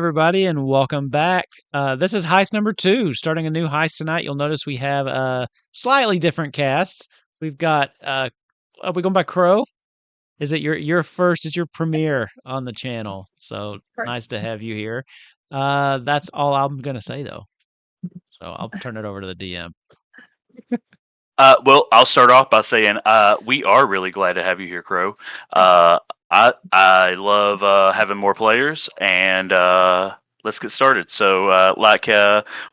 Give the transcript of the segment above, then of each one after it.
everybody, and welcome back. This is heist number 2, starting a new heist tonight. You'll notice we have a slightly different cast. We've got, are we going by Crow? Is it your first, it's your premiere on the channel, so nice to have you here. That's all I'm going to say, though. So I'll turn it over to the DM. Well, I'll start off by saying we are really glad to have you here, Crow. I love having more players, and let's get started. So, like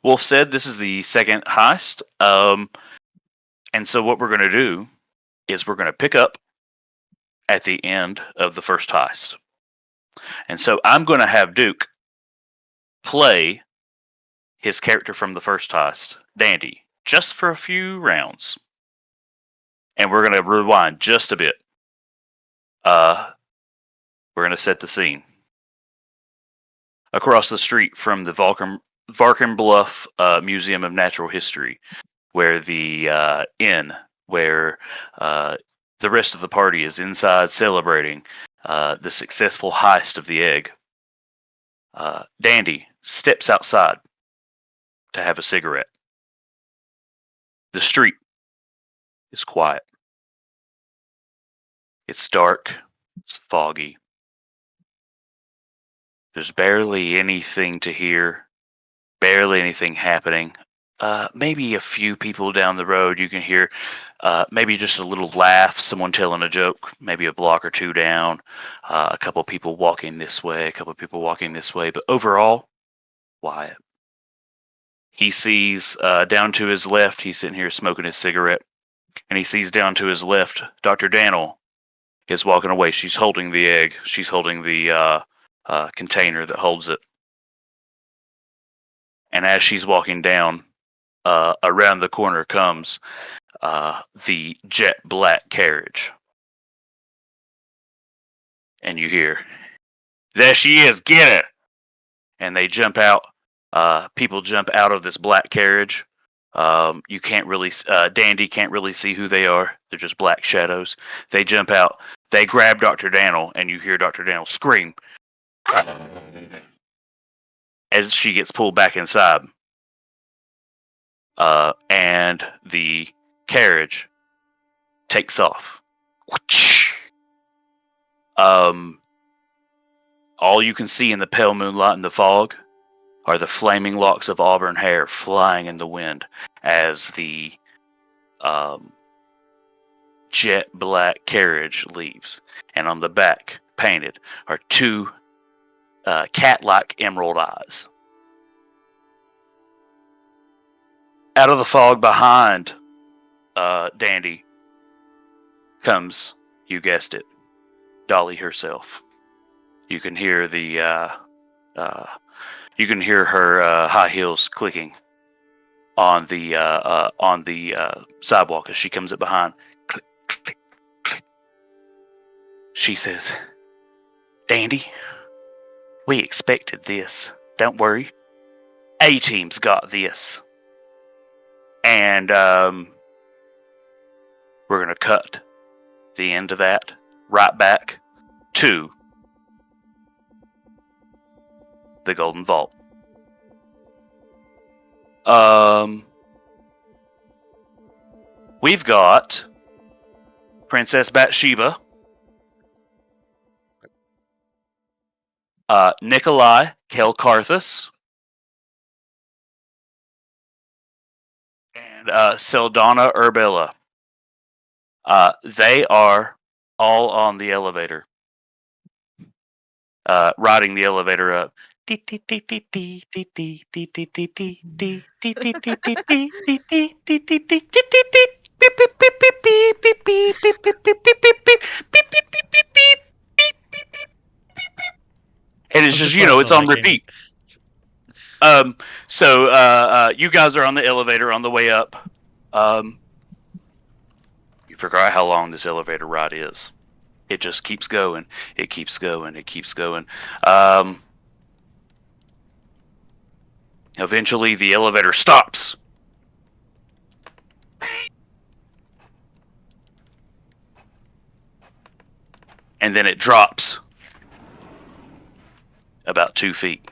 Wolf said, this is the second heist, and so what we're going to do is we're going to pick up at the end of the first heist, and so I'm going to have Duke play his character from the first heist, Dandy, just for a few rounds. And we're going to rewind just a bit. We're going to set the scene. Across the street from the Varkin Bluff Museum of Natural History, where the inn, where the rest of the party is inside celebrating the successful heist of the egg, Dandy steps outside to have a cigarette. The street is quiet. It's dark. It's foggy. There's barely anything to hear. Barely anything happening. Maybe a few people down the road you can hear. Maybe just a little laugh, someone telling a joke, maybe a block or two down. A couple people walking this way, a couple people walking this way. But overall, quiet. He sees down to his left, he's sitting here smoking his cigarette. And he sees down to his left, Dr. Daniel is walking away. She's holding the egg. She's holding the container that holds it. And as she's walking down, around the corner comes the jet black carriage. And you hear, "There she is, get her!" And they jump out. People jump out of this black carriage. You can't really, Dandy can't really see who they are. They're just black shadows. They jump out. They grab Dr. Daniel, and you hear Dr. Daniel scream as she gets pulled back inside. And the carriage takes off. All you can see in the pale moonlight and the fog are the flaming locks of auburn hair flying in the wind as the jet black carriage leaves. And on the back, painted, are two cat-like emerald eyes. Out of the fog behind Dandy comes, you guessed it, Dolly herself. You can hear her high heels clicking on the sidewalk as she comes up behind. Click, click, click. She says, "Dandy, we expected this. Don't worry. A-Team's got this." And we're going to cut the end of that right back to the Golden Vault. We've got Princess Bathsheba, Nikolai Kelkarthus, and Seldana Urbella. They are all on the elevator, riding the elevator up. And it's just, it's on repeat. So you guys are on the elevator on the way up. You forgot how long this elevator ride is. It just keeps going. It keeps going. It keeps going. Eventually, the elevator stops. And then it drops about 2 feet.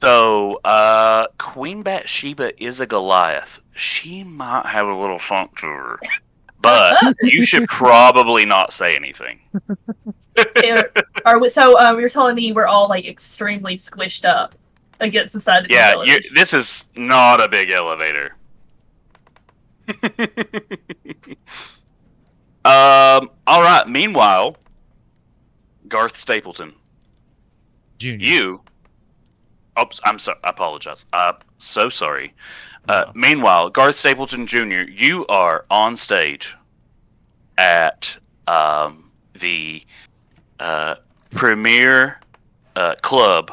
So, Queen Bathsheba is a Goliath. She might have a little funk to her, but you should probably not say anything. You're telling me we're all like extremely squished up against the side of the village. This is not a big elevator. All right. Meanwhile, Garth Stapleton, Junior. you. Oops, I'm sorry. I apologize. So sorry. No. Meanwhile, Garth Stapleton Jr., you are on stage at the premier club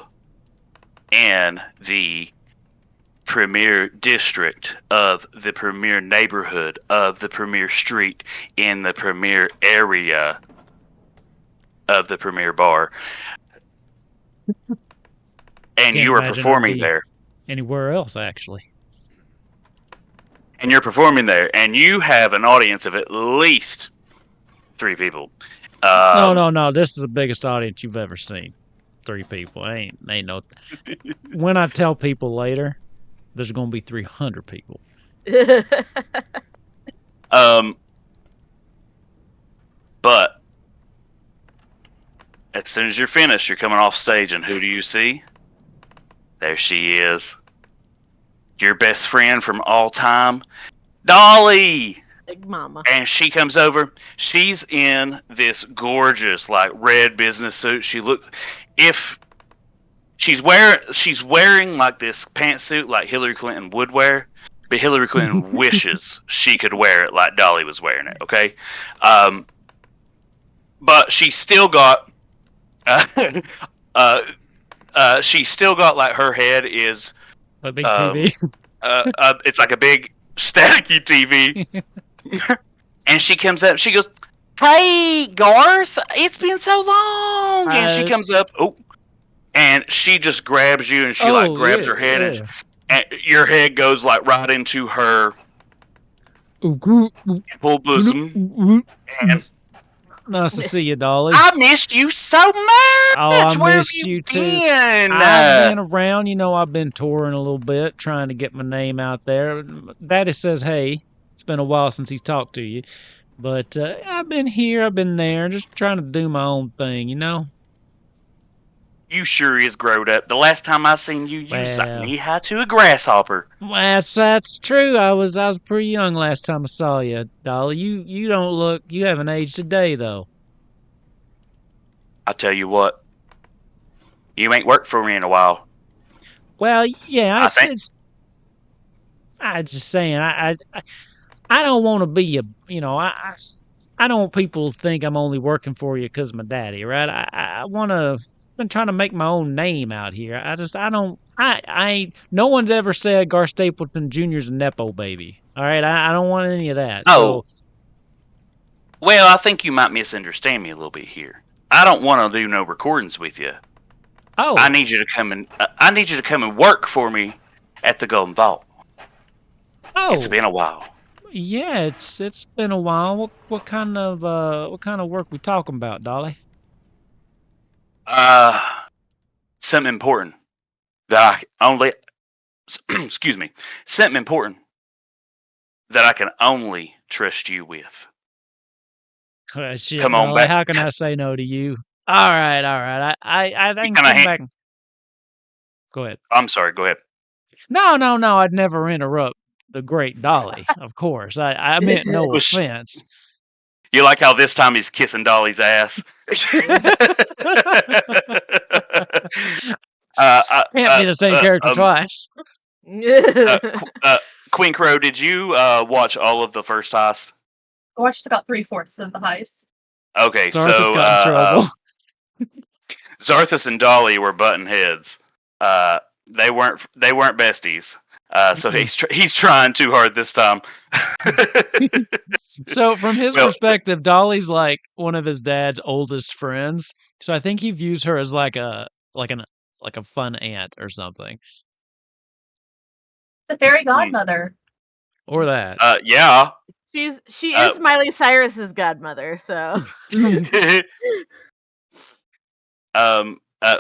in the premier district of the premier neighborhood of the premier street in the premier area of the premier bar. And you are performing there. Anywhere else, actually. And you're performing there, and you have an audience of at least 3 people. No. This is the biggest audience you've ever seen. 3 people. Ain't no. When I tell people later, there's going to be 300 people. But as soon as you're finished, you're coming off stage, and who do you see? There she is. Your best friend from all time, Dolly! Big mama. And she comes over. She's in this gorgeous, like, red business suit. She's wearing like this pantsuit like Hillary Clinton would wear, but Hillary Clinton wishes she could wear it like Dolly was wearing it, okay? But she's still got she's still got, like, her head is A big TV. it's like a big staticky TV. And she comes up, she goes, "Hey, Garth, it's been so long." And she comes up, and she just grabs you, and she grabs her head, and your head goes like right into her full bosom. And nice to see you, Dolly. I missed you so much. I Where missed have you too. been? I've been around. You know, I've been touring a little bit, trying to get my name out there. Daddy says, hey, it's been a while since he's talked to you. But I've been here, I've been there, just trying to do my own thing, you know? You sure is growed up. The last time I seen you, you was like knee-high to a grasshopper. Well, that's true. I was pretty young last time I saw you, Dolly. You don't look, you haven't aged a day, though. I tell you what, you ain't worked for me in a while. Well, yeah, I'm just saying, I don't want to be a, you know, I don't want people to think I'm only working for you because of my daddy, right? I want to, been trying to make my own name out here. No one's ever said Garth Stapleton Jr.'s a Nepo baby. All right, I don't want any of that. Oh. Well, I think you might misunderstand me a little bit here. I don't want to do no recordings with you. Oh. I need you to come and work for me at the Golden Vault. Oh. It's been a while. Yeah, it's been a while. What kind of work we talking about, Dolly? Something important that I only excuse me. Something important that I can only trust you with. Shit, come on Dolly, back. How can I say no to you? All right. I think come back. Go ahead. I'm sorry. Go ahead. No. I'd never interrupt the great Dolly. Of course, I meant no offense. You like how this time he's kissing Dolly's ass? Can't be the same character twice. Queen Crow, did you watch all of the first Heist? I watched about 3/4 of the Heist. Okay, Zarthus got in trouble. Zarthus and Dolly were button heads. They weren't besties. So he's trying too hard this time. So from his perspective, Dolly's like one of his dad's oldest friends. So I think he views her as like a fun aunt or something. The fairy godmother. Or that. Yeah. She is Miley Cyrus's godmother, so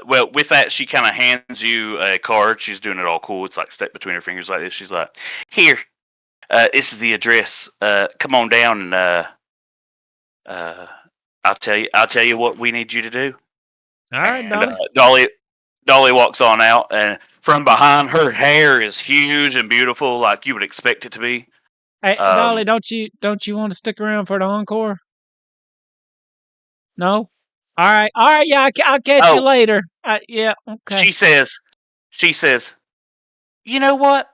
well, with that, she kind of hands you a card. She's doing it all cool. It's like stuck between her fingers like this. She's like, "Here, this is the address. Come on down, and I'll tell you what we need you to do." All right, And Dolly. Dolly walks on out, and from behind, her hair is huge and beautiful, like you would expect it to be. Hey, Dolly, don't you want to stick around for the encore? No. All right. Yeah, I'll catch you later. Yeah. Okay. She says, "You know what?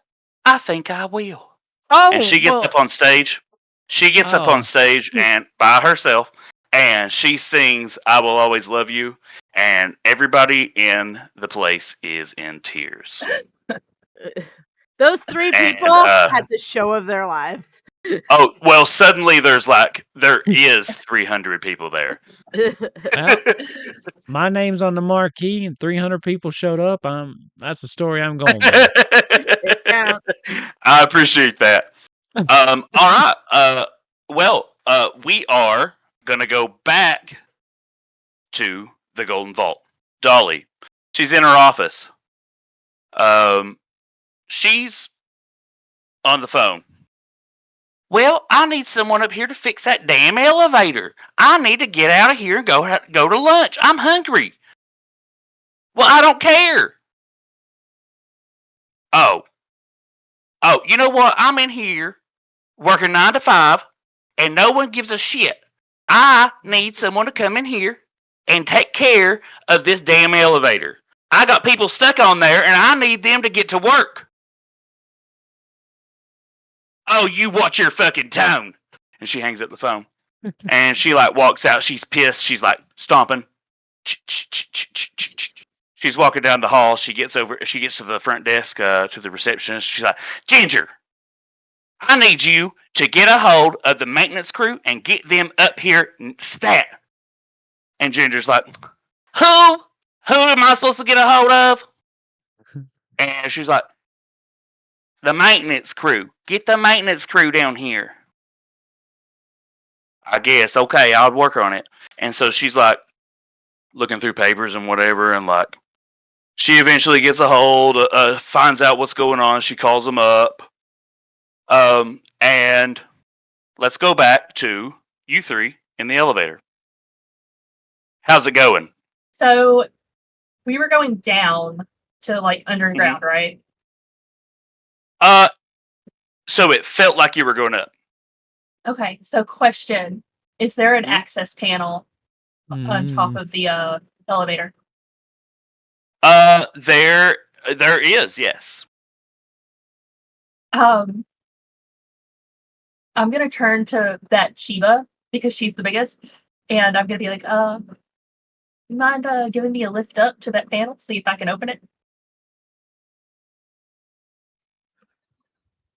I think I will." Oh, And she gets up on stage. She gets up Oh. on stage and by herself, and she sings "I Will Always Love You," and everybody in the place is in tears. Those three And, people had the show of their lives. Oh, well, suddenly there is 300 people there. Well, my name's on the marquee, and 300 people showed up. That's the story I'm going with. It counts. I appreciate that. All right. We are gonna go back to the Golden Vault. Dolly, she's in her office. She's on the phone. Well, I need someone up here to fix that damn elevator. I need to get out of here and go to lunch. I'm hungry. Well, I don't care. Oh, you know what? I'm in here working 9 to 5, and no one gives a shit. I need someone to come in here and take care of this damn elevator. I got people stuck on there, and I need them to get to work. Oh, you watch your fucking tone. And she hangs up the phone. And she like walks out. She's pissed. She's like stomping. She's walking down the hall. She gets to the front desk, to the receptionist. She's like, "Ginger, I need you to get a hold of the maintenance crew and get them up here stat." And Ginger's like, Who am I supposed to get a hold of? And she's like, "The maintenance crew. Get the maintenance crew down here." I guess, okay, I'll work on it. And so she's like looking through papers and whatever, and like she eventually gets a hold, finds out what's going on. She calls them up. And let's go back to you three in the elevator. How's it going? So we were going down to like underground, right? So it felt like you were going up. Okay, so question. Is there an access panel on top of the elevator? There is, yes. I'm gonna turn to that Shiva because she's the biggest, and I'm gonna be like, you mind giving me a lift up to that panel, see if I can open it?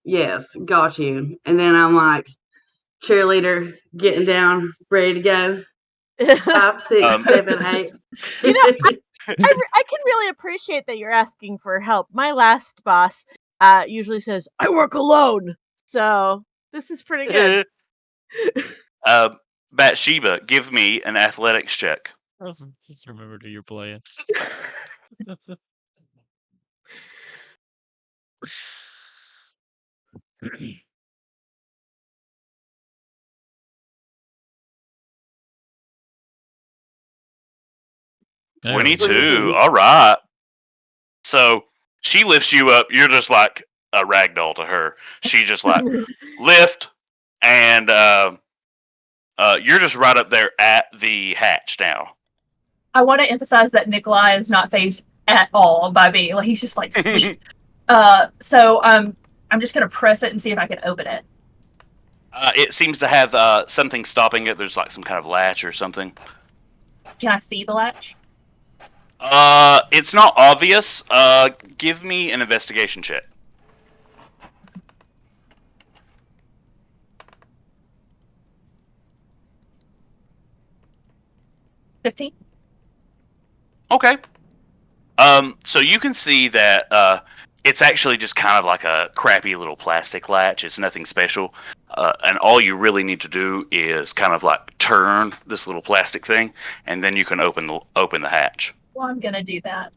Yes, got you. And then I'm like, cheerleader, getting down, ready to go. 5, 6, 7, 8. You know, I can really appreciate that you're asking for help. My last boss usually says, "I work alone." So this is pretty good. Bathsheba, give me an athletics check. Just remember who you're playing. There we 22. go. All right. So she lifts you up. You're just like a ragdoll to her. She just like lift, and you're just right up there at the hatch now. I want to emphasize that Nikolai is not phased at all by being like he's just like sweet. So I'm just gonna press it and see if I can open it. It seems to have something stopping it. There's like some kind of latch or something. Can I see the latch? It's not obvious. Give me an investigation check. 15. Okay. So you can see that it's actually just kind of like a crappy little plastic latch. It's nothing special. And all you really need to do is kind of like turn this little plastic thing, and then you can open the hatch. Well, I'm gonna do that.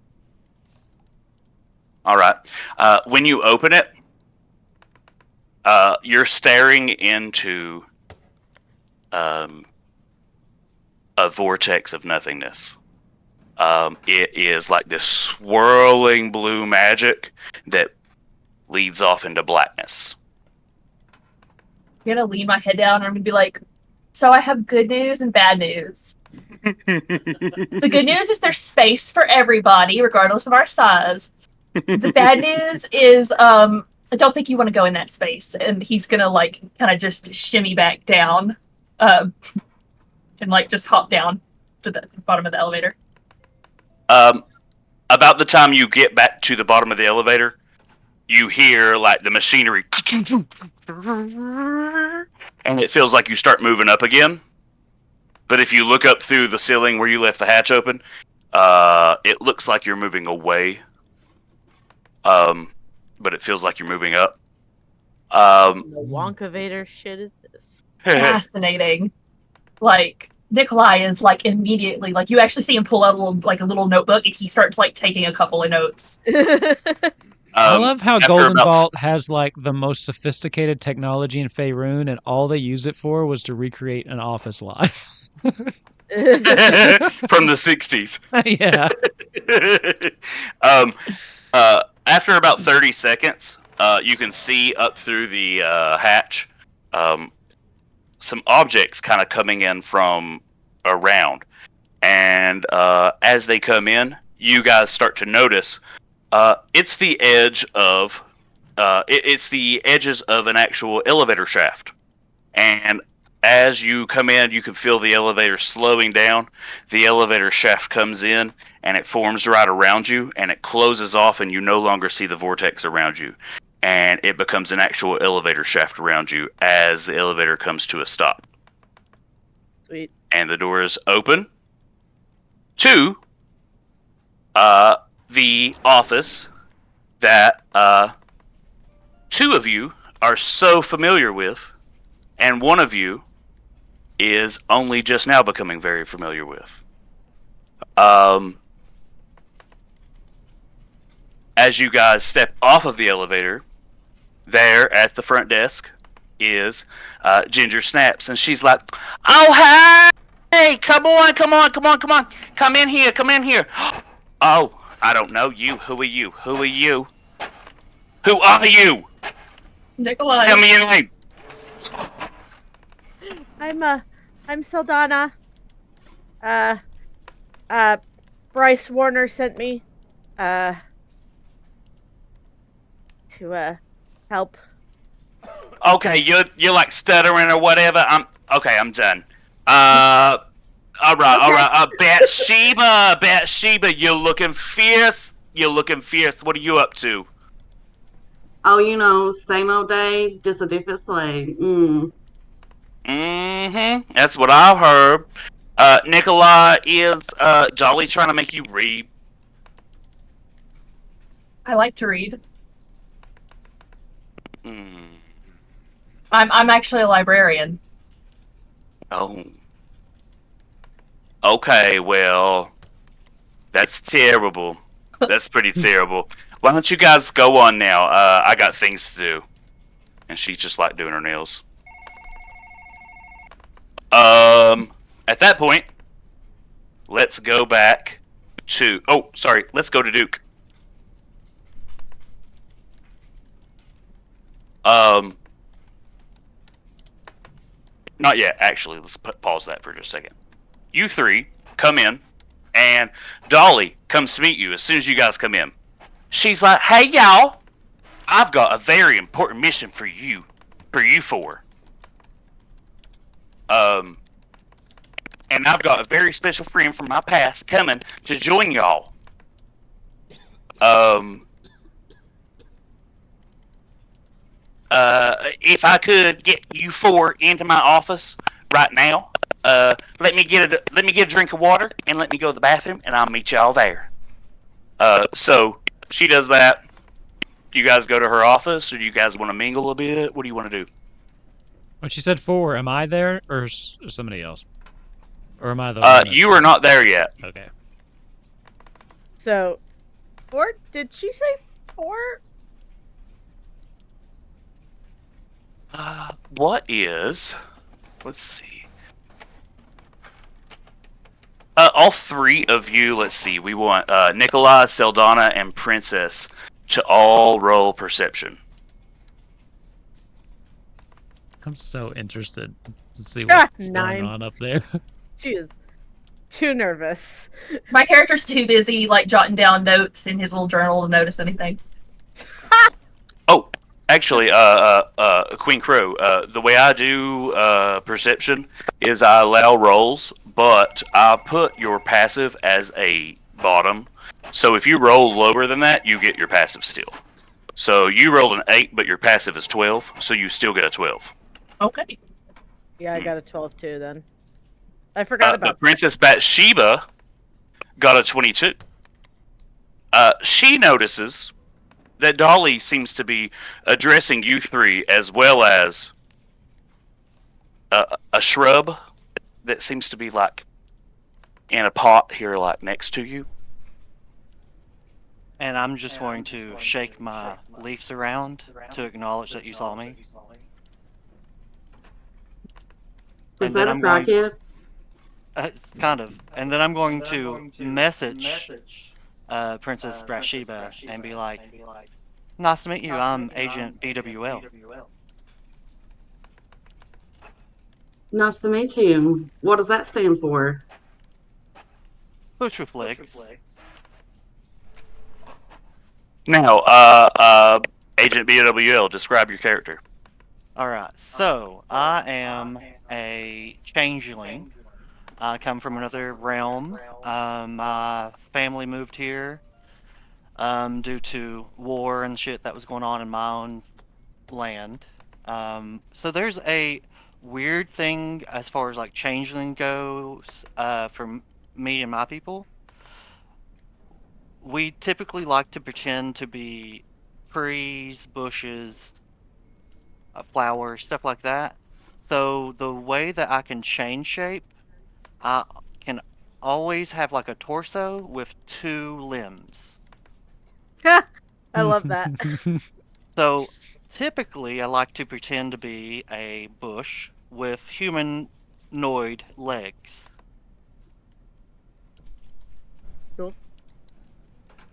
All right. When you open it, you're staring into a vortex of nothingness. It is like this swirling blue magic that leads off into blackness. I'm gonna lean my head down and I'm gonna be like, so I have good news and bad news. The good news is there's space for everybody, regardless of our size. The bad news is I don't think you want to go in that space. And he's gonna like kind of just shimmy back down and like just hop down to the bottom of the elevator. About the time you get back to the bottom of the elevator, you hear like the machinery, and it feels like you start moving up again. But if you look up through the ceiling where you left the hatch open, it looks like you're moving away. But it feels like you're moving up. The Wonkavator shit is this? Fascinating. Like Nikolai is like immediately like you actually see him pull out a little notebook and he starts like taking a couple of notes. I love how Golden about- Vault has like the most sophisticated technology in Faerûn, and all they used it for was to recreate an office life. from the 60s. Yeah. After about 30 seconds, you can see up through the hatch some objects kind of coming in from around. And as they come in, you guys start to notice it's the edge of it's the edges of an actual elevator shaft. And as you come in, you can feel the elevator slowing down. The elevator shaft comes in, and it forms right around you, and it closes off, and you no longer see the vortex around you. And it becomes an actual elevator shaft around you as the elevator comes to a stop. Sweet. And the doors open to the office that two of you are so familiar with, and one of you is only just now becoming very familiar with. As you guys step off of the elevator, there at the front desk is Ginger Snaps, and she's like, "Oh, hey, come on, come in here, Oh, I don't know you. Who are you? Who are you? Nikolai. Tell me your name." I'm Saldana. Bryce Warner sent me, to help. Okay, you're like stuttering or whatever. I'm done. All right. Bathsheba, you're looking fierce. What are you up to? Oh, same old day, just a different slave. That's what I heard. Nikolai, is Dolly trying to make you read? I like to read. I'm actually a librarian. Oh. Okay, well, that's terrible. That's pretty terrible. Why don't you guys go on now? I got things to do. And she's just like doing her nails. At that point, let's go back to... Oh, sorry. Let's go to Duke. Not yet, actually. Let's pause that for just a second. You three come in, and Dolly comes to meet you as soon as you guys come in. She's like, "Hey, y'all. I've got a very important mission for you four. And I've got a very special friend from my past coming to join y'all. If I could get you four into my office right now, let me get a drink of water and let me go to the bathroom, and I'll meet y'all there." So she does that. You guys go to her office, or do you guys want to mingle a bit? What do you want to do? When she said 4, am I there or somebody else? Or am I the one You are not there yet. Okay. So, 4? Did she say 4? What is? Let's see. All three of you. Let's see. We want Nikolai, Seldana, and Princess to all roll perception. I'm so interested to see what's 9. going on up there. She is too nervous. My character's too busy, like, jotting down notes in his little journal to notice anything. Oh, actually, Queen Crow, the way I do perception is I allow rolls, but I put your passive as a bottom. So if you roll lower than that, you get your passive still. So you rolled an 8, but your passive is 12, so you still get a 12. Okay. Yeah, I got a 12 too then. I forgot about But Princess Bathsheba got a 22. She notices that Dolly seems to be addressing you three as well as a shrub that seems to be like in a pot here, like next to you. And I'm just going to shake my leaves around to acknowledge that you saw me. Was that a crackhead? Kind of. And then I'm going to message Princess Bathsheba and be like, "Nice to meet you. I'm Agent BWL." Nice to meet you. What does that stand for? Bush with legs. Now, Agent BWL, describe your character. Alright, so I am a changeling. I come from another realm. My family moved here due to war and shit that was going on in my own land. So there's a weird thing as far as like changeling goes for me and my people. We typically like to pretend to be trees, bushes, flowers, stuff like that. So the way that I can change shape, I can always have like a torso with 2 limbs. I love that. So typically I like to pretend to be a bush with humanoid legs.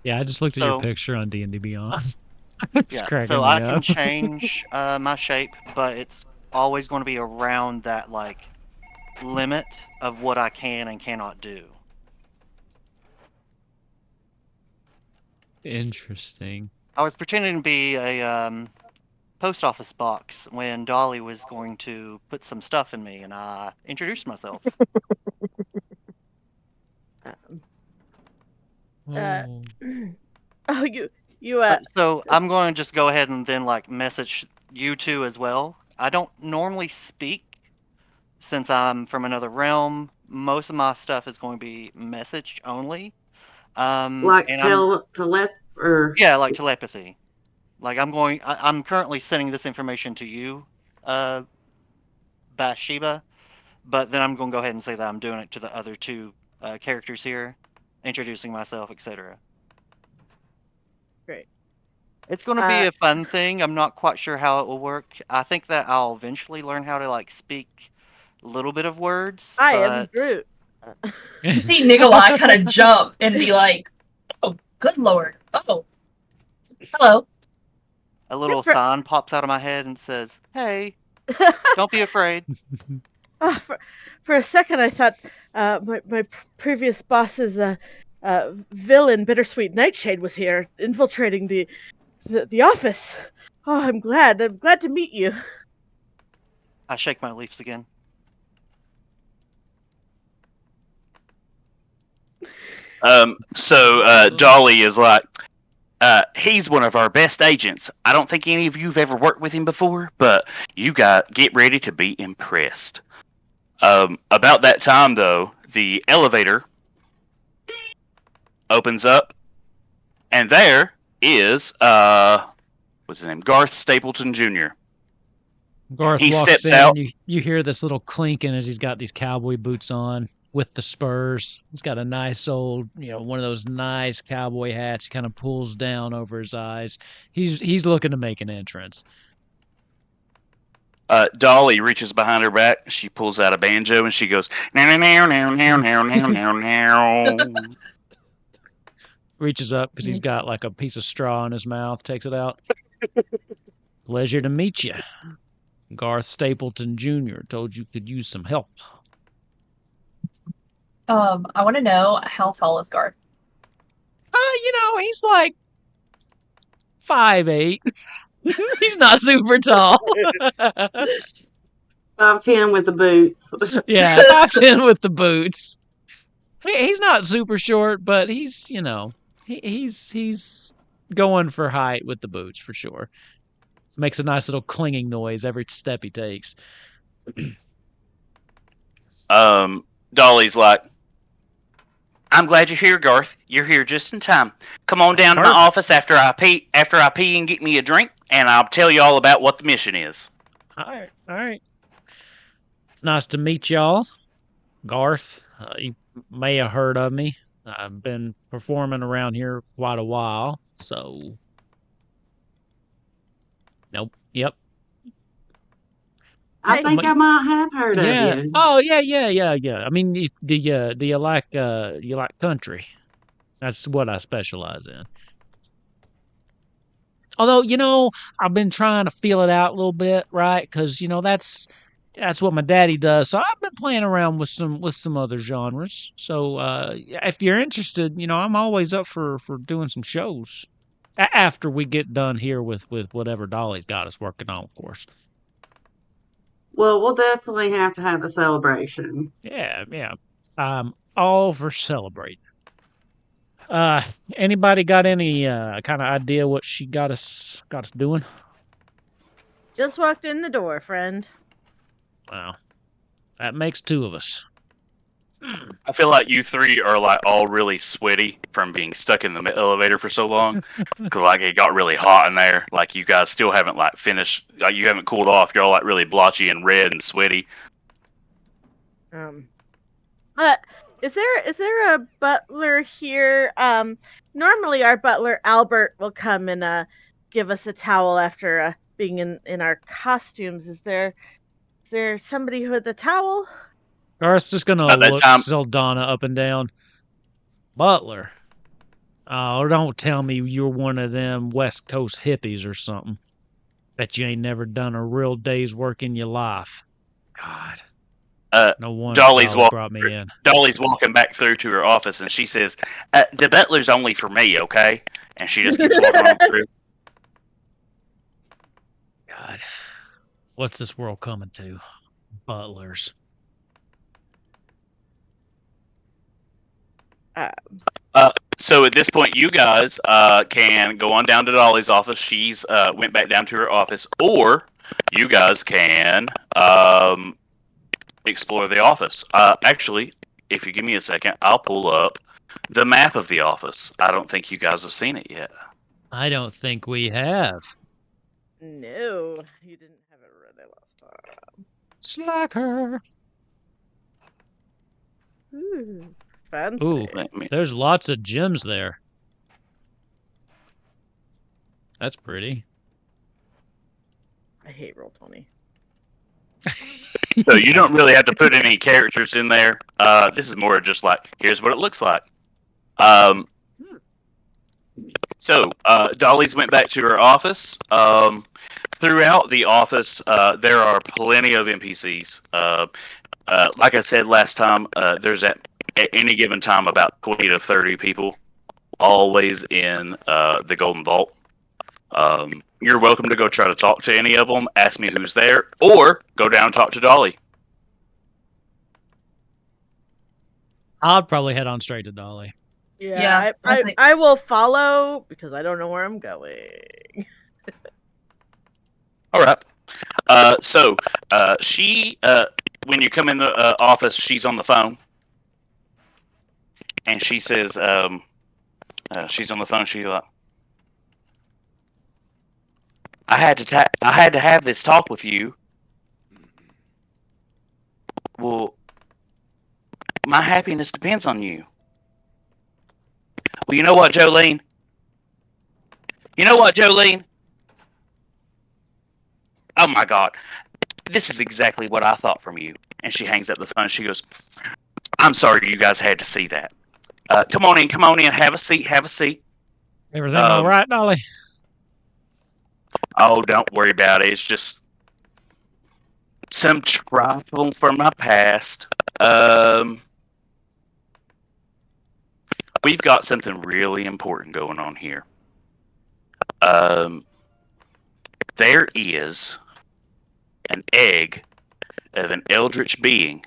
Yeah, I just looked at your So- picture on D&D Beyond. It's Yeah, cracking so me I up. can change my shape, but it's always going to be around that like limit of what I can and cannot do. Interesting. I was pretending to be a post office box when Dolly was going to put some stuff in me, and I introduced myself. Oh. Oh, you So I'm going to just go ahead and then like message you two as well. I don't normally speak since I'm from another realm. Most of my stuff is going to be message only. Like and yeah. like telepathy. Like I'm currently sending this information to you, Bathsheba, but then I'm going to go ahead and say that I'm doing it to the other 2 characters here, introducing myself, etc. Great. It's going to be a fun thing. I'm not quite sure how it will work. I think that I'll eventually learn how to like speak a little bit of words. I am Groot. You see Nikolai kind of jump and be like, "Oh, good lord! Oh, hello." A little sign pops out of my head and says, "Hey, don't be afraid." For a second, I thought my previous boss's villain, Bittersweet Nightshade, was here, infiltrating the office. Oh, I'm glad. I'm glad to meet you. I shake my leaves again. So Dolly is like, he's one of our best agents. I don't think any of you have ever worked with him before, but you get ready to be impressed. About that time, though, the elevator opens up, and there is what's his name? Garth Stapleton Jr. Garth He walks steps in, out. and you hear this little clinking as he's got these cowboy boots on. with the spurs. He's got a nice old, one of those nice cowboy hats. He kind of pulls down over his eyes. He's looking to make an entrance. Dolly reaches behind her back. She pulls out a banjo and she goes, now, now, now, now, now, now, now, now. Reaches up because he's got like a piece of straw in his mouth, takes it out. Pleasure to meet you. Garth Stapleton Jr. told you could use some help. I want to know, how tall is Garth? He's like 5'8". He's not super tall. 5'10" with the boots. Yeah, 5'10" with the boots. He's not super short, but he's he's going for height with the boots for sure. Makes a nice little clinging noise every step he takes. Dolly's like, I'm glad you're here, Garth. You're here just in time. Come on down to my office after I pee and get me a drink, and I'll tell you all about what the mission is. All right. It's nice to meet y'all. Garth, you may have heard of me. I've been performing around here quite a while, so... Nope. Yep. I think I might have heard of you. Oh, yeah. I mean, do you like country? That's what I specialize in. Although, I've been trying to feel it out a little bit, right? Because that's what my daddy does. So I've been playing around with some other genres. So if you're interested, I'm always up for doing some shows after we get done here with whatever Dolly's got us working on, of course. Well, we'll definitely have to have a celebration. Yeah. I'm all for celebrating. Anybody got any kind of idea what she got us doing? Just walked in the door, friend. Wow. That makes two of us. I feel like you three are like all really sweaty from being stuck in the elevator for so long. Cause like it got really hot in there. Like you guys still haven't like finished. Like you haven't cooled off. You're all like really blotchy and red and sweaty. Is there a butler here? Normally our butler Albert will come and give us a towel after being in our costumes. Is there somebody with a towel? Garth's just gonna look Saldana up and down. Butler. Oh, don't tell me you're one of them West Coast hippies or something. Bet you ain't never done a real day's work in your life. God. No wonder Dolly brought me in. Dolly's walking back through to her office and she says, the butler's only for me, okay? And she just keeps walking on through. God. What's this world coming to? Butlers. So at this point, you guys can go on down to Dolly's office. She's went back down to her office, or you guys can explore the office. Actually, if you give me a second, I'll pull up the map of the office. I don't think you guys have seen it yet. I don't think we have. No, you didn't have it ready last time. Slacker. Ooh, fancy. Ooh, there's lots of gems there. That's pretty. I hate Roll20. So you don't really have to put any characters in there. This is more just like, here's what it looks like. So Dolly's went back to her office. Throughout the office, there are plenty of NPCs. Like I said last time, there's at any given time about 20 to 30 people, always in the Golden Vault. You're welcome to go try to talk to any of them, ask me who's there, or go down and talk to Dolly. I'll probably head on straight to Dolly. Yeah, I will follow because I don't know where I'm going. All right. So she, when you come in the office, she's on the phone, and she says, she's on the phone. She's like, I had to have this talk with you. Well, my happiness depends on you. Well, you know what, Jolene? Oh my God. This is exactly what I thought from you. And she hangs up the phone. She goes, I'm sorry you guys had to see that. Come on in. Have a seat. Everything all right, Dolly? Oh, don't worry about it. It's just some trifle from my past. We've got something really important going on here. There is an egg of an eldritch being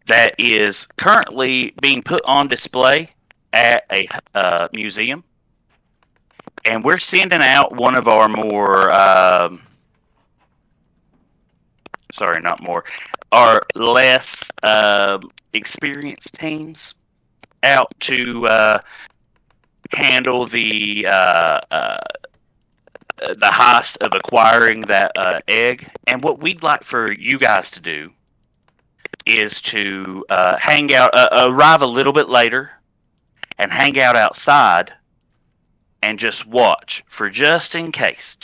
that is currently being put on display at a museum. And we're sending out one of our more, our less experienced teams out to handle the heist of acquiring that egg. And what we'd like for you guys to do is to hang out, arrive a little bit later, and hang out outside and just watch for just in case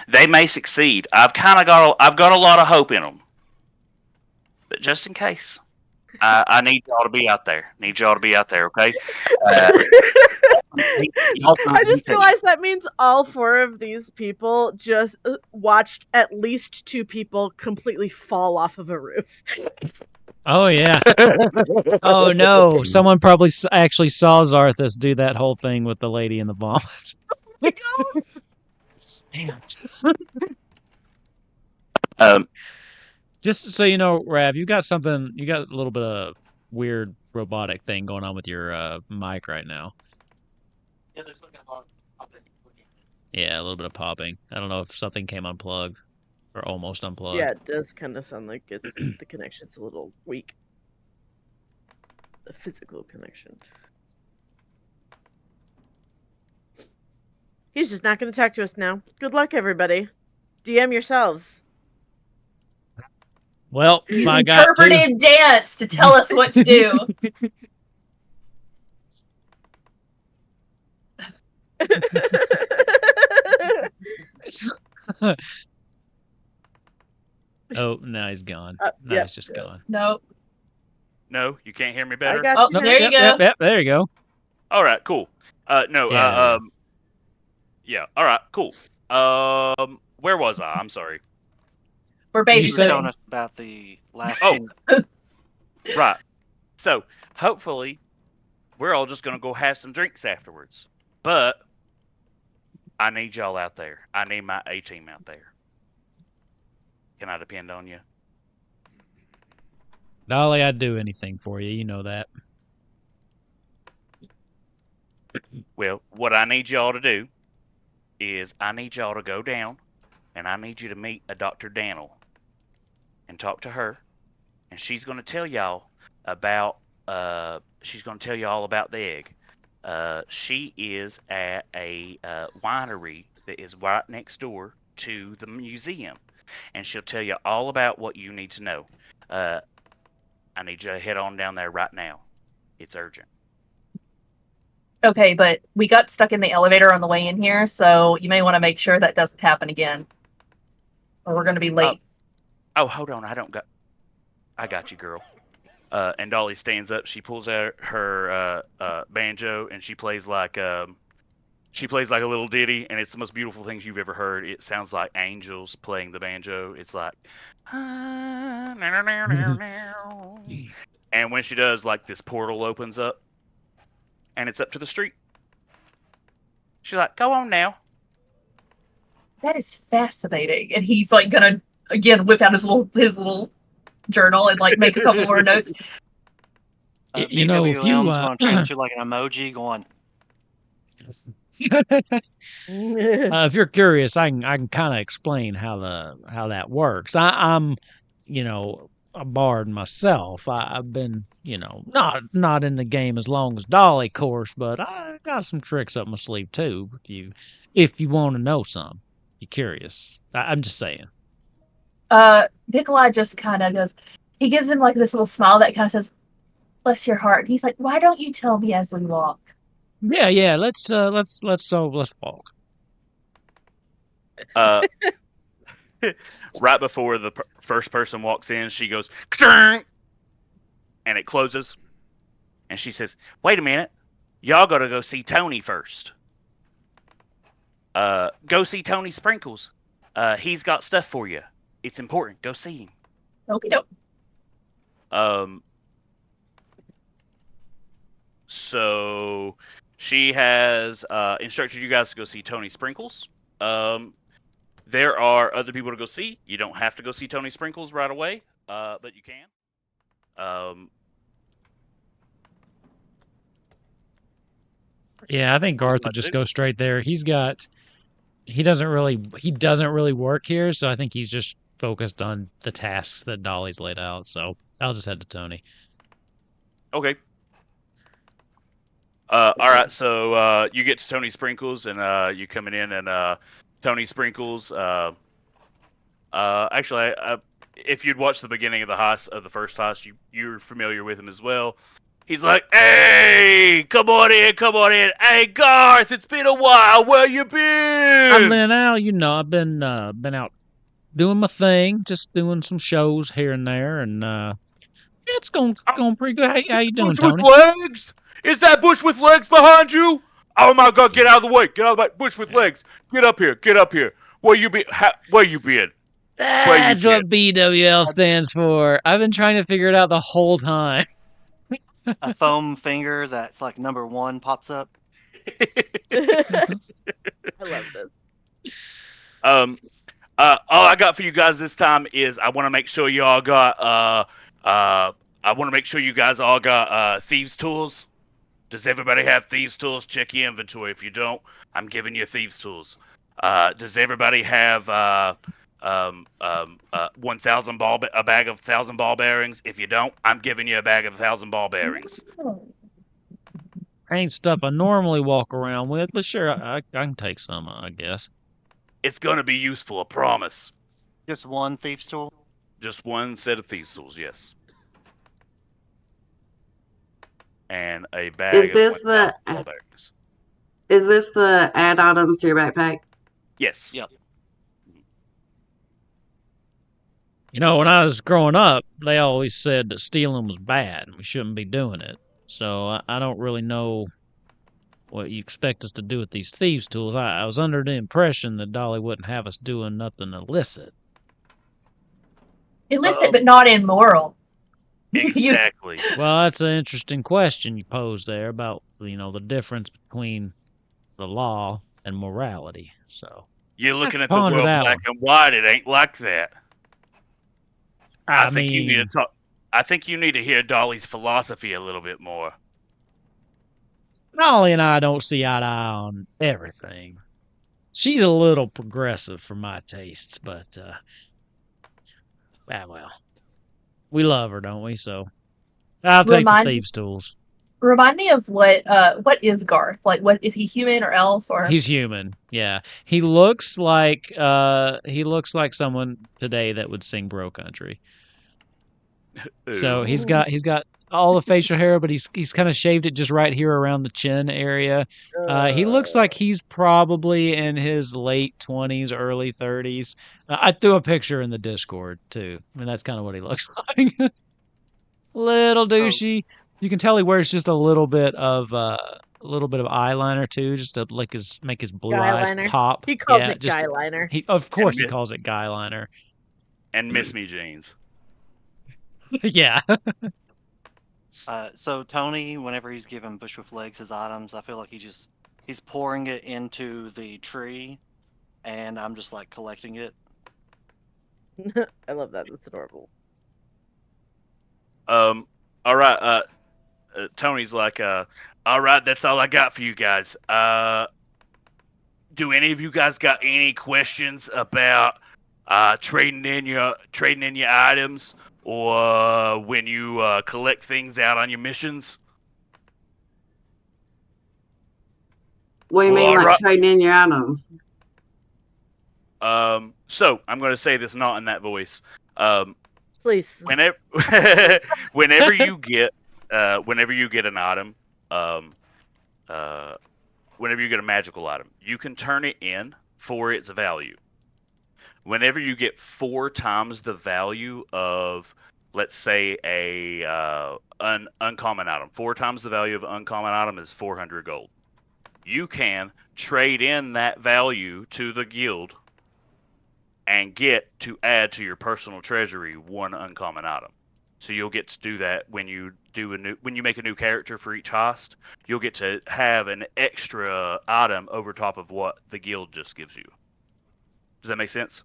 they may succeed. I've got a lot of hope in them, but just in case, I need y'all to be out there. Okay. I just realized that means all 4 of these people just watched at least 2 people completely fall off of a roof. Oh, yeah. Oh, no. Someone probably actually saw Zarthus do that whole thing with the lady in the vomit. Oh my God. Just so you know, Rav, you got a little bit of weird robotic thing going on with your mic right now. Yeah, there's like a lot of popping. Yeah, a little bit of popping. I don't know if something came unplugged or almost unplugged. Yeah, it does kind of sound like it's the connection's a little weak. The physical connection. He's just not going to talk to us now. Good luck, everybody. DM yourselves. Well, He's I got interpreted dance to tell us what to do. Oh, now he's gone. Now he's just gone. Nope. No, you can't hear me better? I got Oh, you. there you go. Yep, there you go. All right, cool. No, Yeah. yeah. All right, cool. Where was I? I'm sorry. We're You said babysitting. us about the last Oh. thing. Right. So, hopefully, we're all just going to go have some drinks afterwards. But I need y'all out there. I need my A-Team out there. Can I depend on you? Dolly, I'd do anything for you. You know that. Well, what I need y'all to do is I need y'all to go down and I need you to meet a Dr. Daniel and talk to her. And she's going to tell y'all about all about the egg. She is at a winery that is right next door to the museum. And she'll tell you all about what you need to know. I need you to head on down there right now. It's urgent. Okay, but we got stuck in the elevator on the way in here, so you may want to make sure that doesn't happen again. Or we're going to be late. Oh, hold on. I got you, girl. And Dolly stands up. She pulls out her banjo and she plays like a little ditty, and it's the most beautiful things you've ever heard. It sounds like angels playing the banjo. It's like, and when she does, like, this portal opens up, and it's up to the street. She's like, "Go on now." That is fascinating. And he's like gonna again whip out his little journal and like make a couple more notes. You know, if you BWM's going to turn into like an emoji going. if you're curious, I can kind of explain how that works. I'm, a bard myself. I've been, not in the game as long as Dolly, of course, but I got some tricks up my sleeve too. If you want to know some, you're curious. I'm just saying. Nikolai just kind of goes, he gives him like this little smile that kind of says, "Bless your heart." He's like, "Why don't you tell me as we walk?" Yeah. Let's walk. Right before the first person walks in, she goes, and it closes. And she says, "Wait a minute, y'all gotta go see Tony first. Go see Tony Sprinkles. He's got stuff for you. It's important. Go see him." Okay, nope. So she has instructed you guys to go see Tony Sprinkles. There are other people to go see. You don't have to go see Tony Sprinkles right away, but you can. Yeah, I think Garth would just go straight there. He doesn't really work here, so I think he's just focused on the tasks that Dolly's laid out. So I'll just head to Tony. Okay. All right. So you get to Tony Sprinkles, and you coming in, and Tony Sprinkles. Actually, if you'd watched the beginning of the heist, of the first heist, you're familiar with him as well. He's like, "Hey, come on in. Hey, Garth, it's been a while. Where you been?" I've been out, I've been out doing my thing, just doing some shows here and there, and it's going pretty good. How you doing, Bush Tony? with legs? Is that bush with legs behind you? Oh my God! Get out of the way! Get out of the way! Bush with legs! Get up here! Get up here! Where you been? Where you been? That's what BWL stands for. I've been trying to figure it out the whole time. A foam finger that's like number 1 pops up. I love this. All I got for you guys this time is I want to make sure you all got I want to make sure you guys all got thieves tools. Does everybody have thieves tools? Check your inventory. If you don't, I'm giving you thieves tools. Does everybody have 1,000 a bag of 1,000 ball bearings? If you don't, I'm giving you a bag of 1,000 ball bearings. Ain't stuff I normally walk around with, but sure, I can take some, I guess. It's gonna be useful, I promise. Just one thieves tool? Just one set of thieves tools, yes. And a bag of 1,000 ball bearings. Is this the add items to your backpack? Yes. Yep. When I was growing up, they always said that stealing was bad and we shouldn't be doing it. So I don't really know what you expect us to do with these thieves' tools. I was under the impression that Dolly wouldn't have us doing nothing illicit. Illicit, but not immoral. Exactly. Well, that's an interesting question you posed there about, the difference between the law and morality. So you're looking at the world black and white. It ain't like that. I think you need to talk. I think you need to hear Dolly's philosophy a little bit more. Dolly and I don't see eye to eye on everything. She's a little progressive for my tastes, but well, we love her, don't we? So I'll take the thieves' tools. Remind me of what is Garth? Like, what is he, human or elf or? He's human. Yeah, he looks like someone today that would sing Bro Country. So he's got all the facial hair, but he's kind of shaved it just right here around the chin area. He looks like he's probably in his late 20s, early 30s. I threw a picture in the Discord too. I mean, that's kind of what he looks like. Little douchey. You can tell he wears just a little bit of eyeliner too, just to make his blue eyes pop. He calls it guy liner. Of course, he calls it guy liner. And Miss Me jeans. Yeah. So Tony, whenever he's giving Bush with Legs his items, I feel like he's pouring it into the tree, and I'm just like collecting it. I love that. That's adorable. All right. Tony's like, all right, that's all I got for you guys. Do any of you guys got any questions about trading in your items, or when you collect things out on your missions? What do you mean, like trading in your items? So I'm going to say this not in that voice. Please. Whenever you get an item, whenever you get a magical item, you can turn it in for its value. Whenever you get 4 times the value of, let's say, an uncommon item, 4 times the value of an uncommon item is 400 gold. You can trade in that value to the guild and get to add to your personal treasury 1 uncommon item. So you'll get to do that when you make a new character for each heist. You'll get to have an extra item over top of what the guild just gives you. Does that make sense?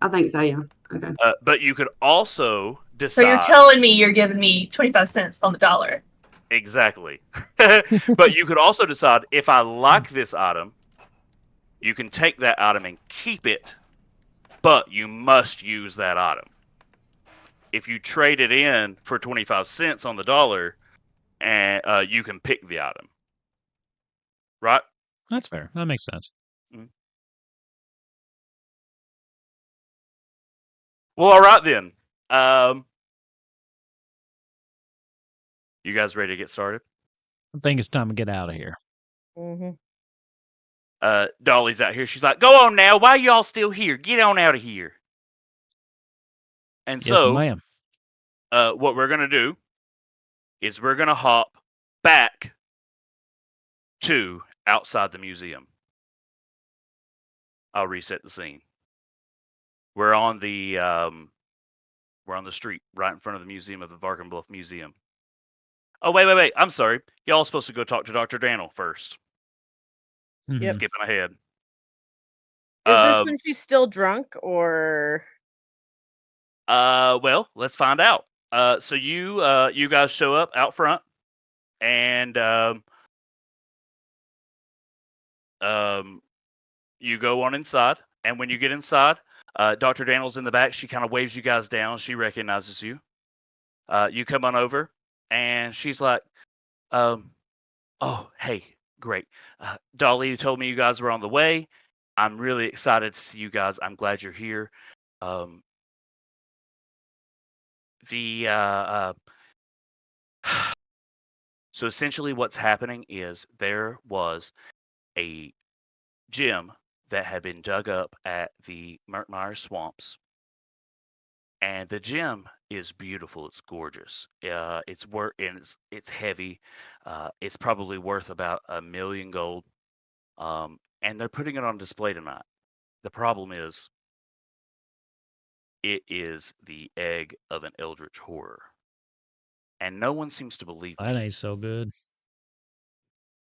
I think so, yeah. Okay. But you could also decide. So you're telling me you're giving me 25 cents on the dollar. Exactly. But you could also decide, if I like this item, you can take that item and keep it, but you must use that item. If you trade it in for 25 cents on the dollar, and you can pick the item. Right? That's fair. That makes sense. Well, all right then. You guys ready to get started? I think it's time to get out of here. Mm-hmm. Dolly's out here. She's like, "Go on now. Why y'all still here? Get on out of here." And Yes, so, ma'am. what we're gonna do is we're gonna hop back to outside the museum. I'll reset the scene. We're on the street right in front of the museum of the Varkenbluff Museum. Oh, wait. I'm sorry. Y'all are supposed to go talk to Dr. Daniel first. Yep. Skipping ahead. Is this when she's still drunk, or? Well, let's find out. So you guys show up out front, and you go on inside. And when you get inside, Dr. Daniel's in the back. She kind of waves you guys down. She recognizes you. You come on over, and she's like, "Oh, hey, great. Dolly, you told me you guys were on the way. I'm really excited to see you guys. I'm glad you're here. So essentially what's happening is there was a gem that had been dug up at the Merkmeyer Swamps. And the gem is beautiful. It's gorgeous. It's heavy. It's probably worth about 1 million gold. And they're putting it on display tonight. The problem is, it is the egg of an eldritch horror. And no one seems to believe me. That ain't so good.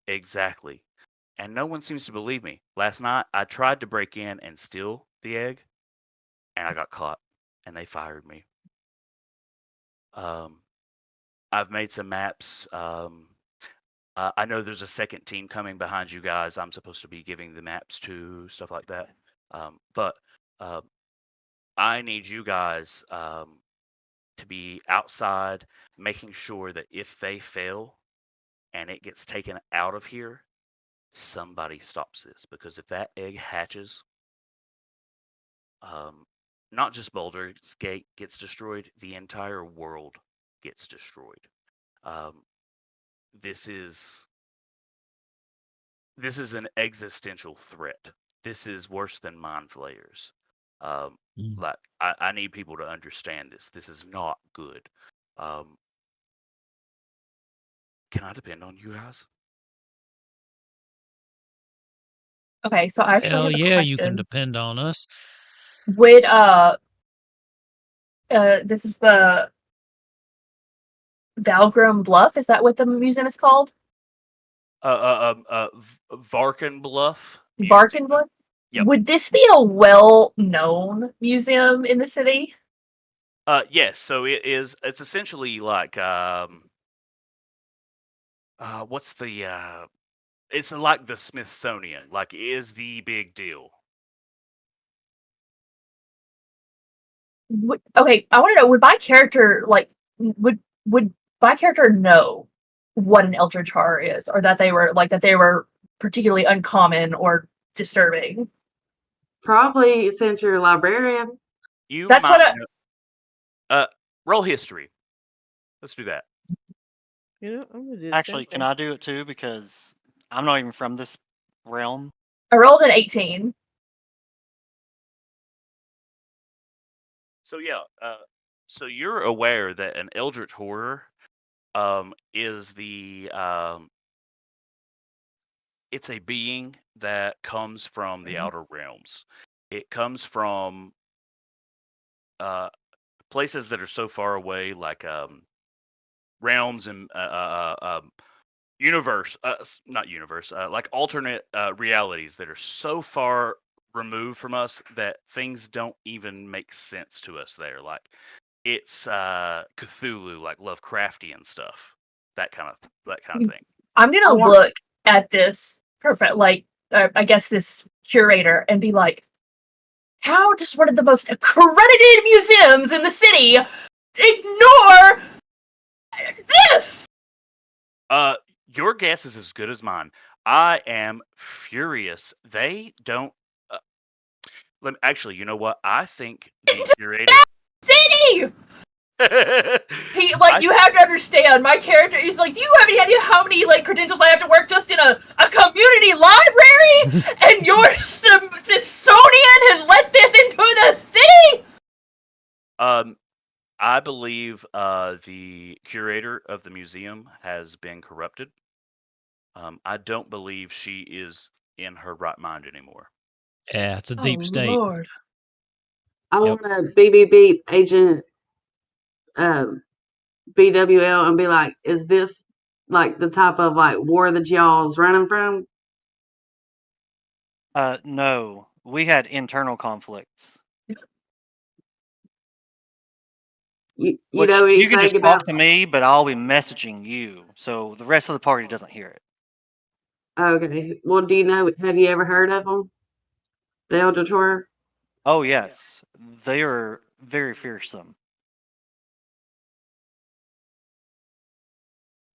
Exactly. And no one seems to believe me. Last night, I tried to break in and steal the egg, and I got caught, and they fired me. I've made some maps. I know there's a second team coming behind you guys. I'm supposed to be giving the maps to, stuff like that. But I need you guys to be outside, making sure that if they fail and it gets taken out of here, somebody stops this. Because if that egg hatches, not just Baldur's Gate gets destroyed, the entire world gets destroyed. This is an existential threat. This is worse than mind flayers. Like, I need people to understand this. This is not good. Can I depend on you guys? Okay, so I actually Hell have a yeah, question. you can depend on us. Would this is the Valgrim Bluff? Is that what the museum is called? Varkenbluff. Varkenbluff? Yep. Would this be a well-known museum in the city? Yes. So it's essentially like what's the it's like the Smithsonian. Like, it is the big deal. Okay, I want to know, would my character would my character know what an eldritch horror is, or that they were particularly uncommon or disturbing? Probably, since you're a librarian. You That's might what know, roll history. Let's do that. You know, I'm gonna do the Actually, same can thing. I do it too? Because I'm not even from this realm. I rolled an 18. So yeah, so you're aware that an eldritch horror is it's a being that comes from the outer realms. It comes from places that are so far away, like realms and universe, not universe, like alternate realities that are so far removed from us that things don't even make sense to us there. Like it's Cthulhu, like Lovecraftian stuff, that kind of thing. I'm gonna look at this I guess this curator and be like, how does one of the most accredited museums in the city ignore this? Your guess is as good as mine. I am furious. They don't. Actually, you know what? I think the curator. City! You have to understand, my character is like, do you have any idea how many credentials I have to work just in a community library? And your Smithsonian has let this into the city? I believe the curator of the museum has been corrupted. I don't believe she is in her right mind anymore. Yeah, it's a deep state. Lord. I Yep. want to beep beep beep agent BWL and be like, is this like the type of like war that y'all's running from? No, we had internal conflicts. You Which know you can anything just about? talk to me, but I'll be messaging you, so the rest of the party doesn't hear it. Okay. Well, do you know? Have you ever heard of them? The Eldritch Horror? Oh yes, they are very fearsome.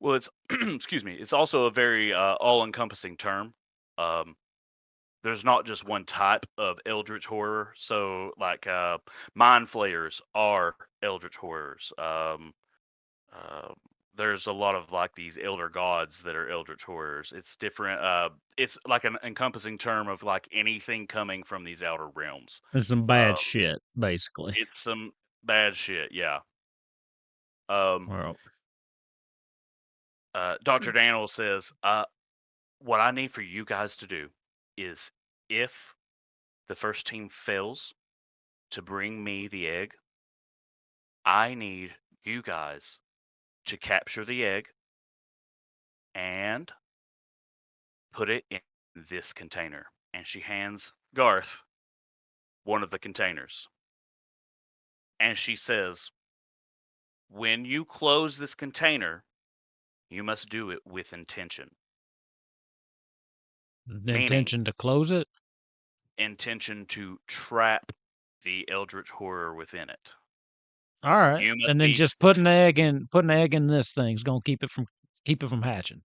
Well, it's excuse me. It's also a very all-encompassing term. There's not just one type of eldritch horror. So, like, mind flayers are eldritch horrors. There's a lot of like these elder gods that are eldritch horrors. It's different. It's like an encompassing term of like anything coming from these outer realms. It's some bad shit, basically. It's some bad shit. Yeah. Well, Dr. Daniel says, what I need for you guys to do is if the first team fails to bring me the egg, I need you guys to capture the egg and put it in this container. And she hands Garth one of the containers. And she says, when you close this container, you must do it with intention. the intention to close it? Intention to trap the eldritch horror within it. All right. You must And then be just put an egg in this thing is gonna keep it from hatching.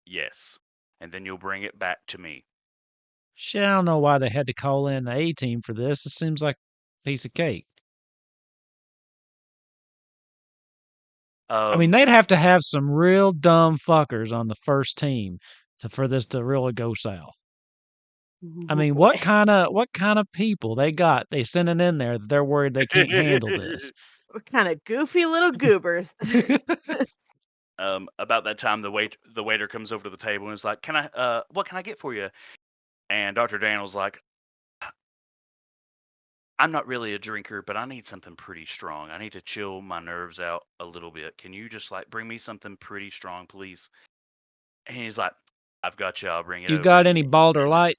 yes. And then you'll bring it back to me. Shit, I don't know why they had to call in the A-Team for this. It seems like a piece of cake. I mean, they'd have to have some real dumb fuckers on the first team for this to really go south. I mean, what kind of people they got? They sending in there that they're worried they can't handle this. What kind of goofy little goobers? About that time, the waiter comes over to the table and is like, "Can I? What can I get for you?" And Dr. Daniel's like, "I'm not really a drinker, but I need something pretty strong. I need to chill my nerves out a little bit. Can you just like bring me something pretty strong, please?" And he's like, "I've got you. I'll bring it You over." got any Balder Light?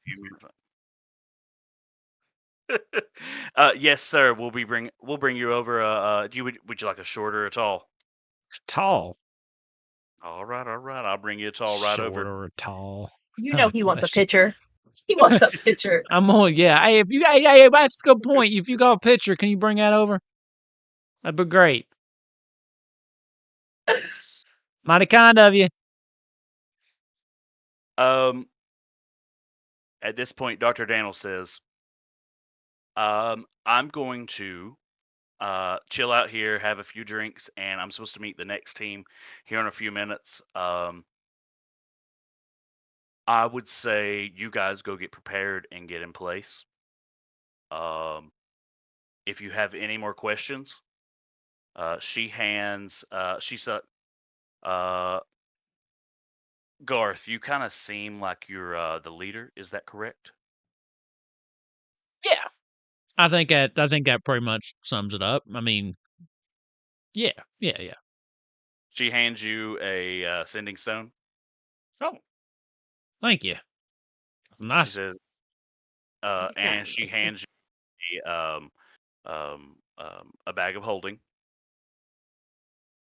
Yes, sir. We'll bring you over. Would you like a shorter or tall? It's tall. All right. I'll bring you a tall right Short over. or tall. You know he wants a picture. He wants a picture. Yeah. Hey, that's a good point. If you got a picture, can you bring that over? That'd be great. Mighty kind of you. At this point, Dr. Daniel says, I'm going to chill out here, have a few drinks, and I'm supposed to meet the next team here in a few minutes. I would say you guys go get prepared and get in place. If you have any more questions, she hands. She said, Garth, you kind of seem like you're the leader. Is that correct? Yeah, I think that pretty much sums it up. I mean, yeah. She hands you a sending stone. Oh, thank you. She Nice. says, You and got she it. hands you a bag of holding.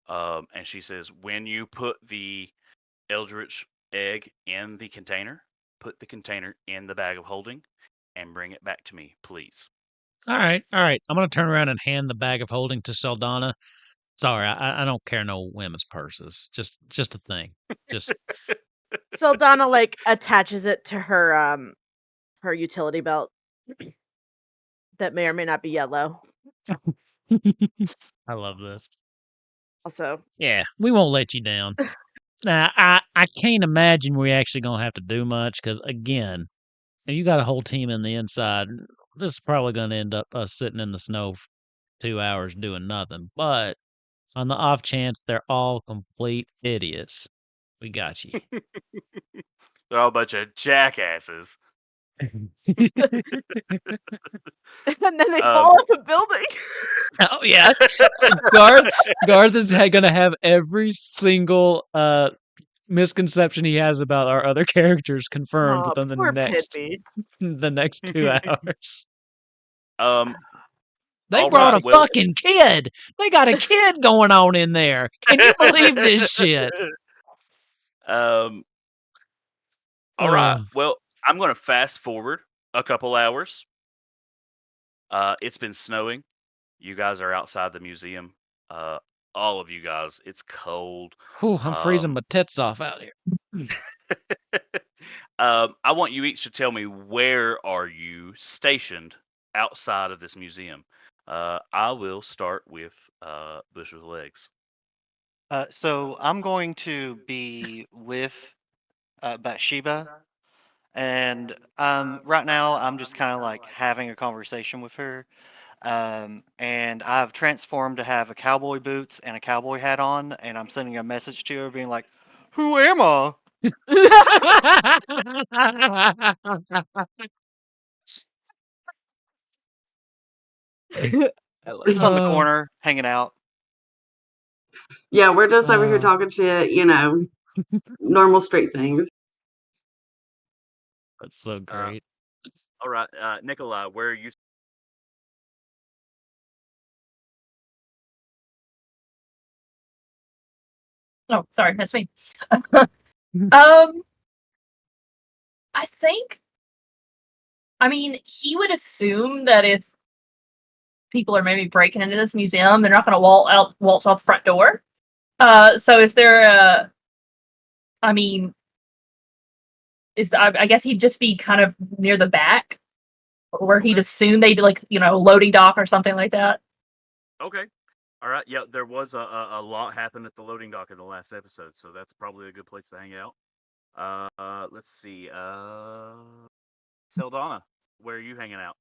And she says, when you put the eldritch egg in the container, put the container in the bag of holding, and bring it back to me, please. All right. I'm gonna turn around and hand the bag of holding to Saldana. Sorry, I don't care no women's purses. Just a thing. Just Saldana like attaches it to her her utility belt that may or may not be yellow. I love this. Also, Yeah, we won't let you down. Now, I can't imagine we're actually gonna have to do much because again, if you got a whole team in the inside, this is probably gonna end up us sitting in the snow for 2 hours doing nothing. But on the off chance they're all complete idiots, we got you. They're all a bunch of jackasses. and then they Um, fall off a building. Oh yeah, Garth is gonna have every single misconception he has about our other characters confirmed Oh, within the poor next Pippi. 2 hours. They all brought right, a well, fucking kid. They got a kid going on in there. Can you believe this shit? all right, Uh, well, I'm going to fast forward a couple hours. It's been snowing. You guys are outside the museum. All of you guys, it's cold. whew, I'm freezing my tits off out here. I want you each to tell me, where are you stationed outside of this museum? I will start with Bush with Legs. So I'm going to be with Bathsheba, and right now I'm just kind of like having a conversation with her. And I've transformed to have a cowboy boots and a cowboy hat on, and I'm sending a message to her being like, "Who am I?" Just on the corner, hanging out. Yeah, we're just over here talking shit, normal street things. That's so great. All right, Nikolai, where are you? Oh, sorry, that's me. I think. I mean, he would assume that if people are maybe breaking into this museum, they're not going to waltz out the front door. So is there a? I mean, I guess he'd just be kind of near the back, where he'd assume they'd be like, loading dock or something like that. Okay. All right. Yeah, there was a lot happened at the loading dock in the last episode, so that's probably a good place to hang out. Let's see. Saldana, where are you hanging out?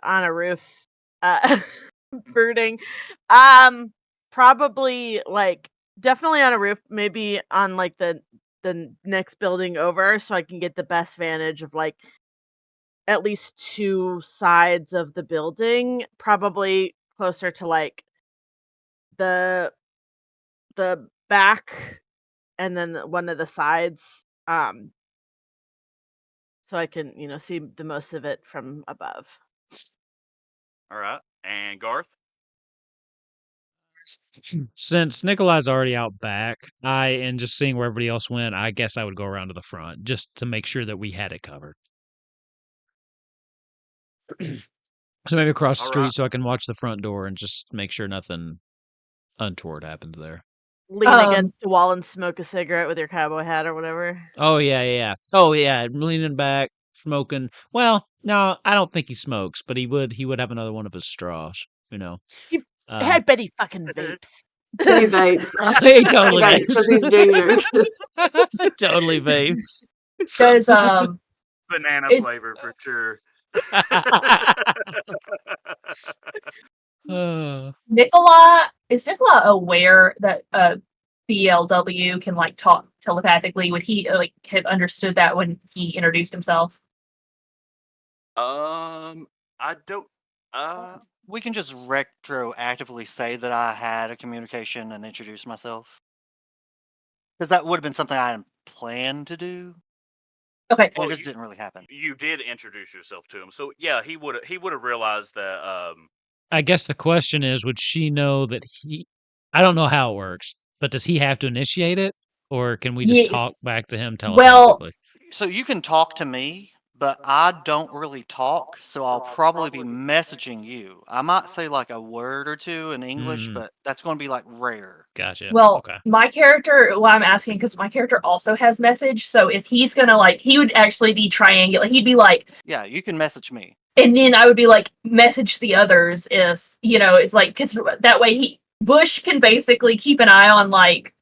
On a roof, brooding. Probably like definitely on a roof, maybe on like the next building over, so I can get the best vantage of like at least two sides of the building. Probably closer to like the back and then one of the sides. So I can see the most of it from above. All right. And Garth? Since Nikolai's already out back, and just seeing where everybody else went, I guess I would go around to the front just to make sure that we had it covered. So maybe across the All street right. so I can watch the front door and just make sure nothing untoward happens there. Lean against the wall and smoke a cigarette with your cowboy hat or whatever. Oh yeah. Oh yeah, leaning back, smoking. Well, no, I don't think he smokes, but he would have another one of his straws. you know. He- I bet he fucking vapes. He vapes. He He totally vapes because he's junior. totally vapes. Does Banana Is- flavor for sure. Nicola aware that BLW can like talk telepathically? Would he like have understood that when he introduced himself? I don't. We can just retroactively say that I had a communication and introduce myself. Because that would have been something I had planned to do. Okay. And it just didn't really happen. You did introduce yourself to him, so yeah, he would have realized that. I guess the question is, would she know that he? I don't know how it works, but does he have to initiate it, or can we just talk back to him telepathically? So you can talk to me, but I don't really talk, so I'll probably be messaging you. I might say like a word or two in English, but that's going to be like rare. Gotcha. Well, Okay. my character, well, I'm asking because my character also has message. So if he's gonna like, he would actually be triangular. He'd be like, yeah, you can message me, and then I would be like, message the others if it's like, because that way Bush can basically keep an eye on like,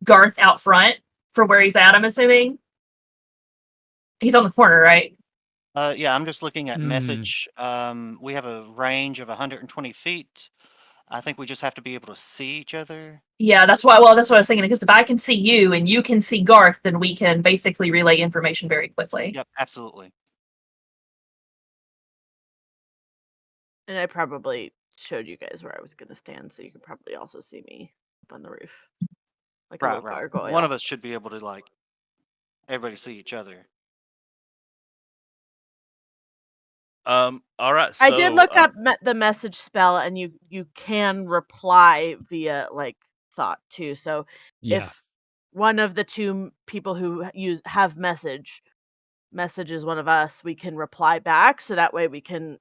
Garth out front for where he's at. I'm assuming he's on the corner, right? Yeah, I'm just looking at message. We have a range of 120 feet. I think we just have to be able to see each other. Yeah, that's why. Well, that's what I was thinking. Because if I can see you and you can see Garth, then we can basically relay information very quickly. Yep, absolutely. And I probably showed you guys where I was going to stand, so you could probably also see me up on the roof. Like right. One of us should be able to like everybody see each other. All right. So, I did look up the message spell, and you can reply via like thought too. So if one of the two people who have messages one of us, we can reply back. So that way we can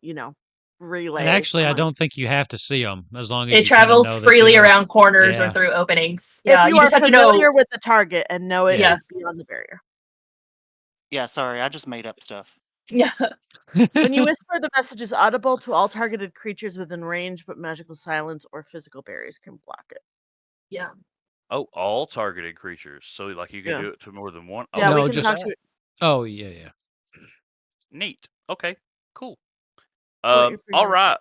relay. And actually, I don't think you have to see them as long as it you kinda travels know that freely you're- around corners or Yeah. through openings. If you are familiar with the target and know it is beyond the barrier. Yeah, sorry, I just made up stuff. Yeah. When you whisper, the message is audible to all targeted creatures within range, but magical silence or physical barriers can block it. Yeah. Oh, all targeted creatures. So like you can do it to more than one. Yeah, No, we can talk to it. Oh yeah. Neat. Okay. Cool. What you're All feeling. right.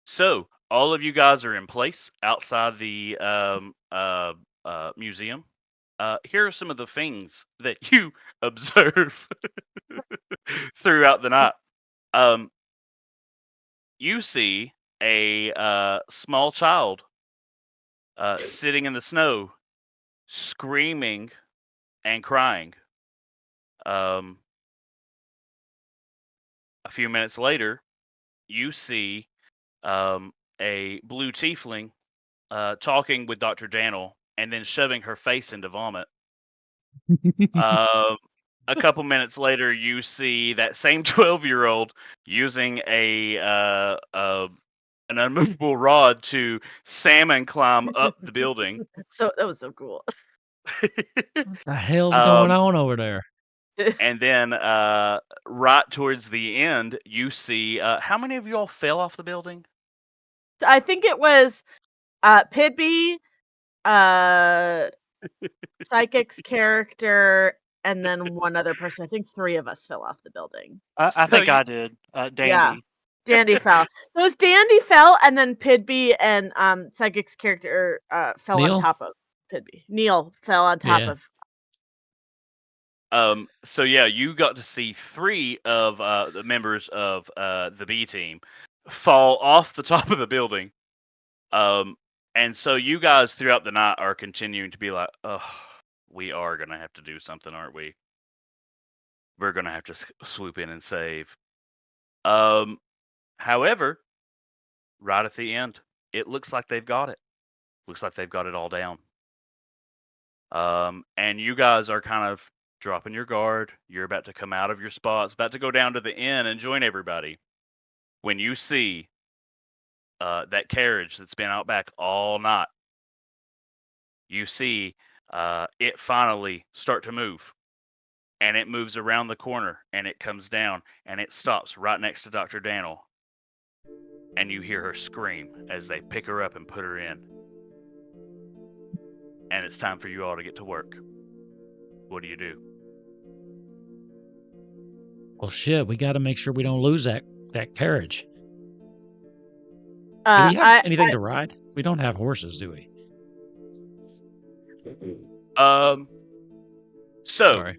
So all of you guys are in place outside the museum. Here are some of the things that you observe throughout the night. You see a small child sitting in the snow, screaming and crying. A few minutes later, you see a blue tiefling talking with Dr. Daniel and then shoving her face into vomit. A couple minutes later, you see that same 12-year-old using an unmovable rod to salmon climb up the building. That was so cool. What the hell's going on over there? And then right towards the end, you see how many of y'all fell off the building? I think it was Pidby, Psychic's character, and then one other person. I think 3 of us fell off the building. I think I did. Dandy. Yeah, Dandy fell. So it was Dandy fell, and then Pidby and Psychic's character fell Neil? on top of Pidby. Neil fell on top of. So yeah, you got to see 3 of the members of the B team fall off the top of the building. And so you guys throughout the night are continuing to be like, oh, we are gonna have to do something, aren't we? We're gonna have to swoop in and save. However, right at the end, it looks like they've got it. Looks like they've got it all down. And you guys are kind of dropping your guard. You're about to come out of your spots, about to go down to the inn and join everybody. When you see that carriage that's been out back all night, you see it finally start to move. And it moves around the corner and it comes down and it stops right next to Dr. Daniel. and you hear her scream as they pick her up and put her in. And it's time for you all to get to work. What do you do? Well, shit, we got to make sure we don't lose that carriage. Do we have anything to ride? We don't have horses, do we? Sorry.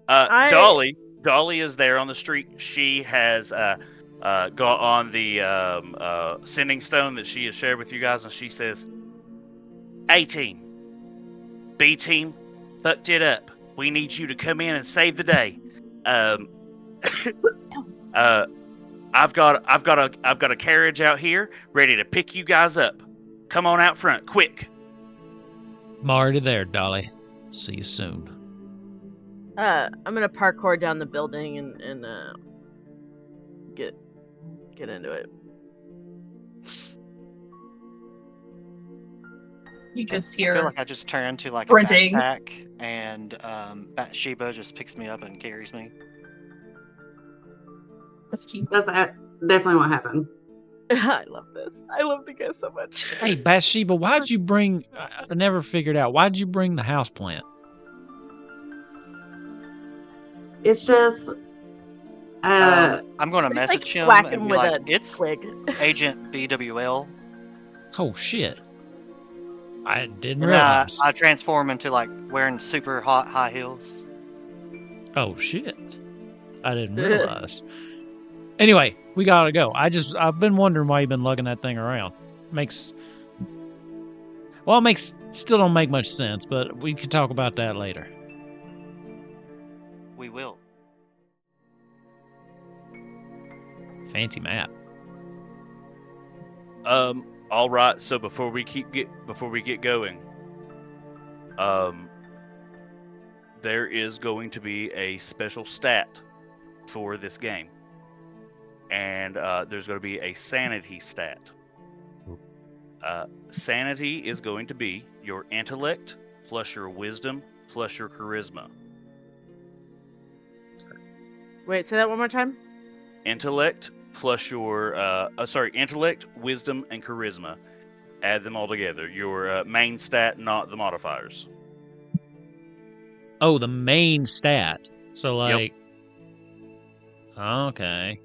Dolly is there on the street. She has got on the sending stone that she has shared with you guys, and she says, A-Team, B-Team, fucked it up. We need you to come in and save the day. I've got a carriage out here ready to pick you guys up. Come on out front, quick. I'm already there, Dolly. See you soon. I'm gonna parkour down the building and get into it. You just I hear feel like I just turn to like sprinting. a backpack, and Bathsheba just picks me up and carries me. That's cute. That's definitely what happened. I love this. I love the guys so much. Hey, Bathsheba, why'd you bring... I never figured out. Why'd you bring the houseplant? It's just I'm going to It's message like him whack and him be with like, a "It's twig. Agent BWL." Oh, shit. I didn't And realize. I transform into like wearing super hot high heels. Oh, shit. I didn't realize. Anyway, we gotta go. I've been wondering why you've been lugging that thing around. Still don't make much sense, but we can talk about that later. We will. Fancy map. All right. So before we get going, there is going to be a special stat for this game, and there's going to be a sanity stat. Sanity is going to be your intellect plus your wisdom plus your charisma. Wait, say that one more time. Intellect plus your intellect, wisdom, and charisma. Add them all together. Your main stat, not the modifiers. Oh, the main stat. So, like... Yep. Okay.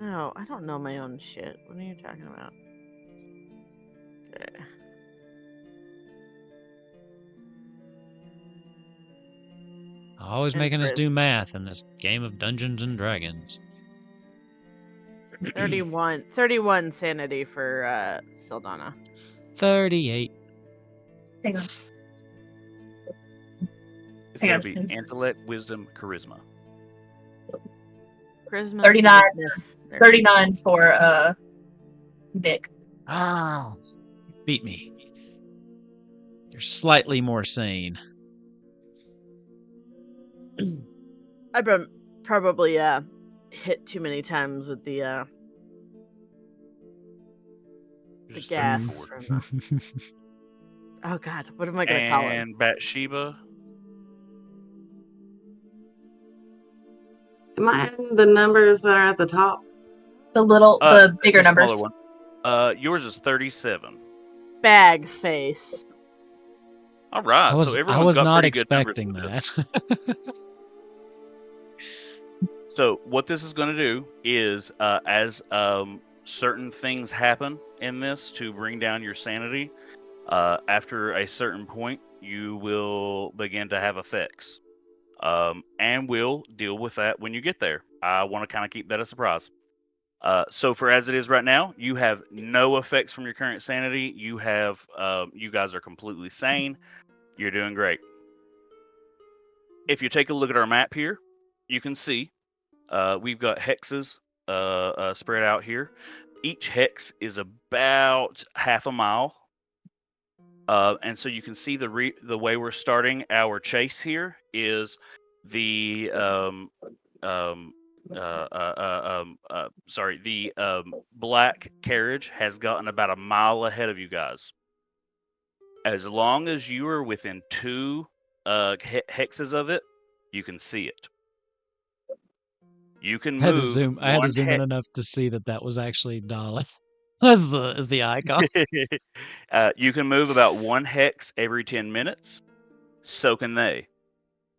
No, I don't know my own shit. What are you talking about? Okay. Always making us do math in this game of Dungeons and Dragons. 31 sanity for Sildana. 38. Hang on. It's going to be intellect, wisdom, charisma. Charisma. 39. Goodness. 39 for Nick. Oh, you beat me. You're slightly more sane. I've been probably hit too many times with the gas from the... Oh god, what am I gonna call it? And Bathsheba. am I adding the numbers that are at the top? The bigger numbers. One. Yours is 37. Bag face. All right, so everyone's got not pretty expecting good numbers that. So what this is going to do is, as certain things happen in this to bring down your sanity, after a certain point, you will begin to have effects. And we'll deal with that when you get there. I want to kind of keep that a surprise. So for as it is right now, you have no effects from your current sanity. You guys are completely sane. You're doing great. If you take a look at our map here, you can see we've got hexes spread out here. Each hex is about half a mile. And so you can see the way we're starting our chase here is the black carriage has gotten about a mile ahead of you guys. As long as you are within 2 hexes of it, you can see it. You can I had to move. zoom. I had to zoom in enough to see that was actually Dolly. As the icon. You can move about 1 hex every 10 minutes. So can they.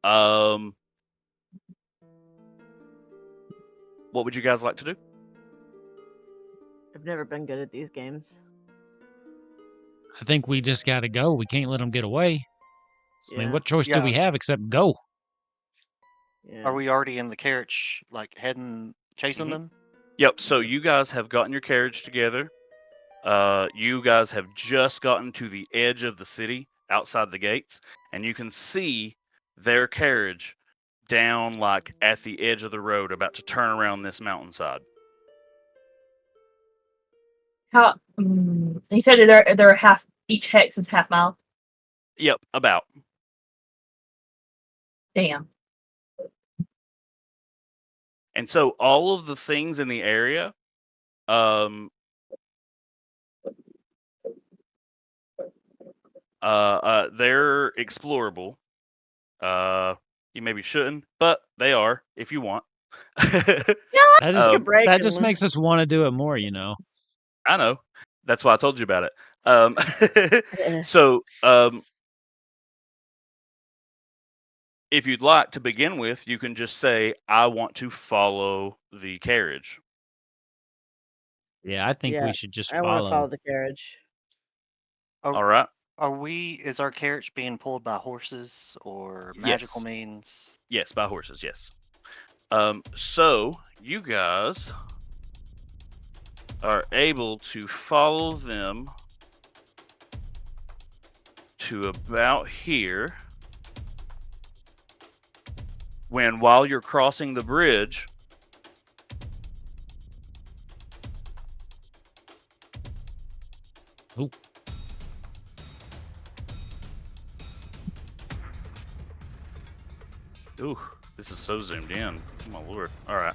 What would you guys like to do? I've never been good at these games. I think we just got to go. We can't let them get away. Yeah. I mean, what choice do we Yeah. have except go? Yeah. Are we already in the carriage, like heading, chasing Mhm. them? Yep. So you guys have gotten your carriage together. You guys have just gotten to the edge of the city outside the gates, and you can see their carriage down like at the edge of the road, about to turn around this mountainside. How? You said they're half. Each hex is half mile. Yep, about. Damn. And so all of the things in the area, they're explorable. You maybe shouldn't, but they are if you want. Yeah, That let's just take a break. that and just li- makes us want to do it more. You know. I know. That's why I told you about it. So, if you'd like to begin with, you can just say, "I want to follow the carriage." Yeah, I think Yeah, we should just I want to follow follow. the carriage. All right. Is our carriage being pulled by horses or magical Yes. means? Yes, by horses. Yes. So you guys are able to follow them to about here. While you're crossing the bridge, Ooh. Ooh, this is so zoomed in. Oh my lord. All right.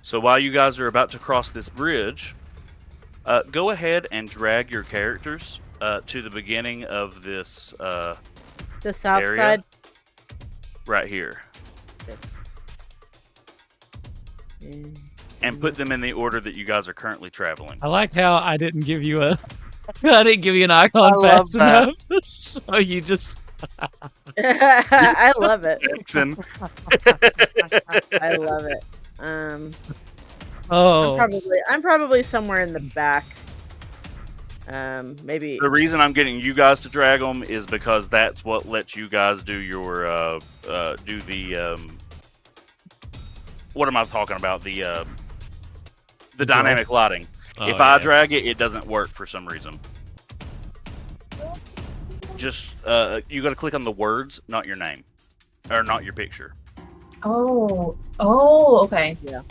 So while you guys are about to cross this bridge, go ahead and drag your characters to the beginning of this The south area side. right here, and put them in the order that you guys are currently traveling. I like how I didn't give you an icon I love fast that. enough. So you just I love it. Jackson. I love it. oh I'm probably somewhere in the back. Maybe. The reason I'm getting you guys to drag them is because that's what lets you guys do your what am I talking about? The dynamic lighting. Oh, If I yeah. drag it, it doesn't work for some reason. Just you got to click on the words, not your name, or not your picture. Oh, okay. Yeah.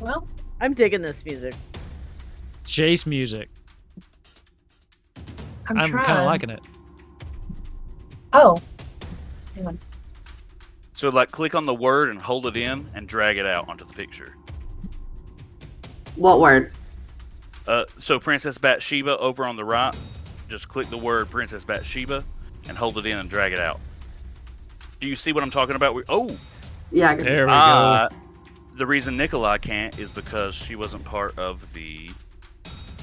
Well, I'm digging this music. chase music. I'm I'm trying. kind of liking it. Oh, hang on. So like click on the word and hold it in and drag it out onto the picture. What word? So Princess Bathsheba over on the right, just click the word Princess Bathsheba and hold it in and drag it out. Do you see what I'm talking about? Yeah, I can. There we go. The reason Nikolai can't is because she wasn't part of the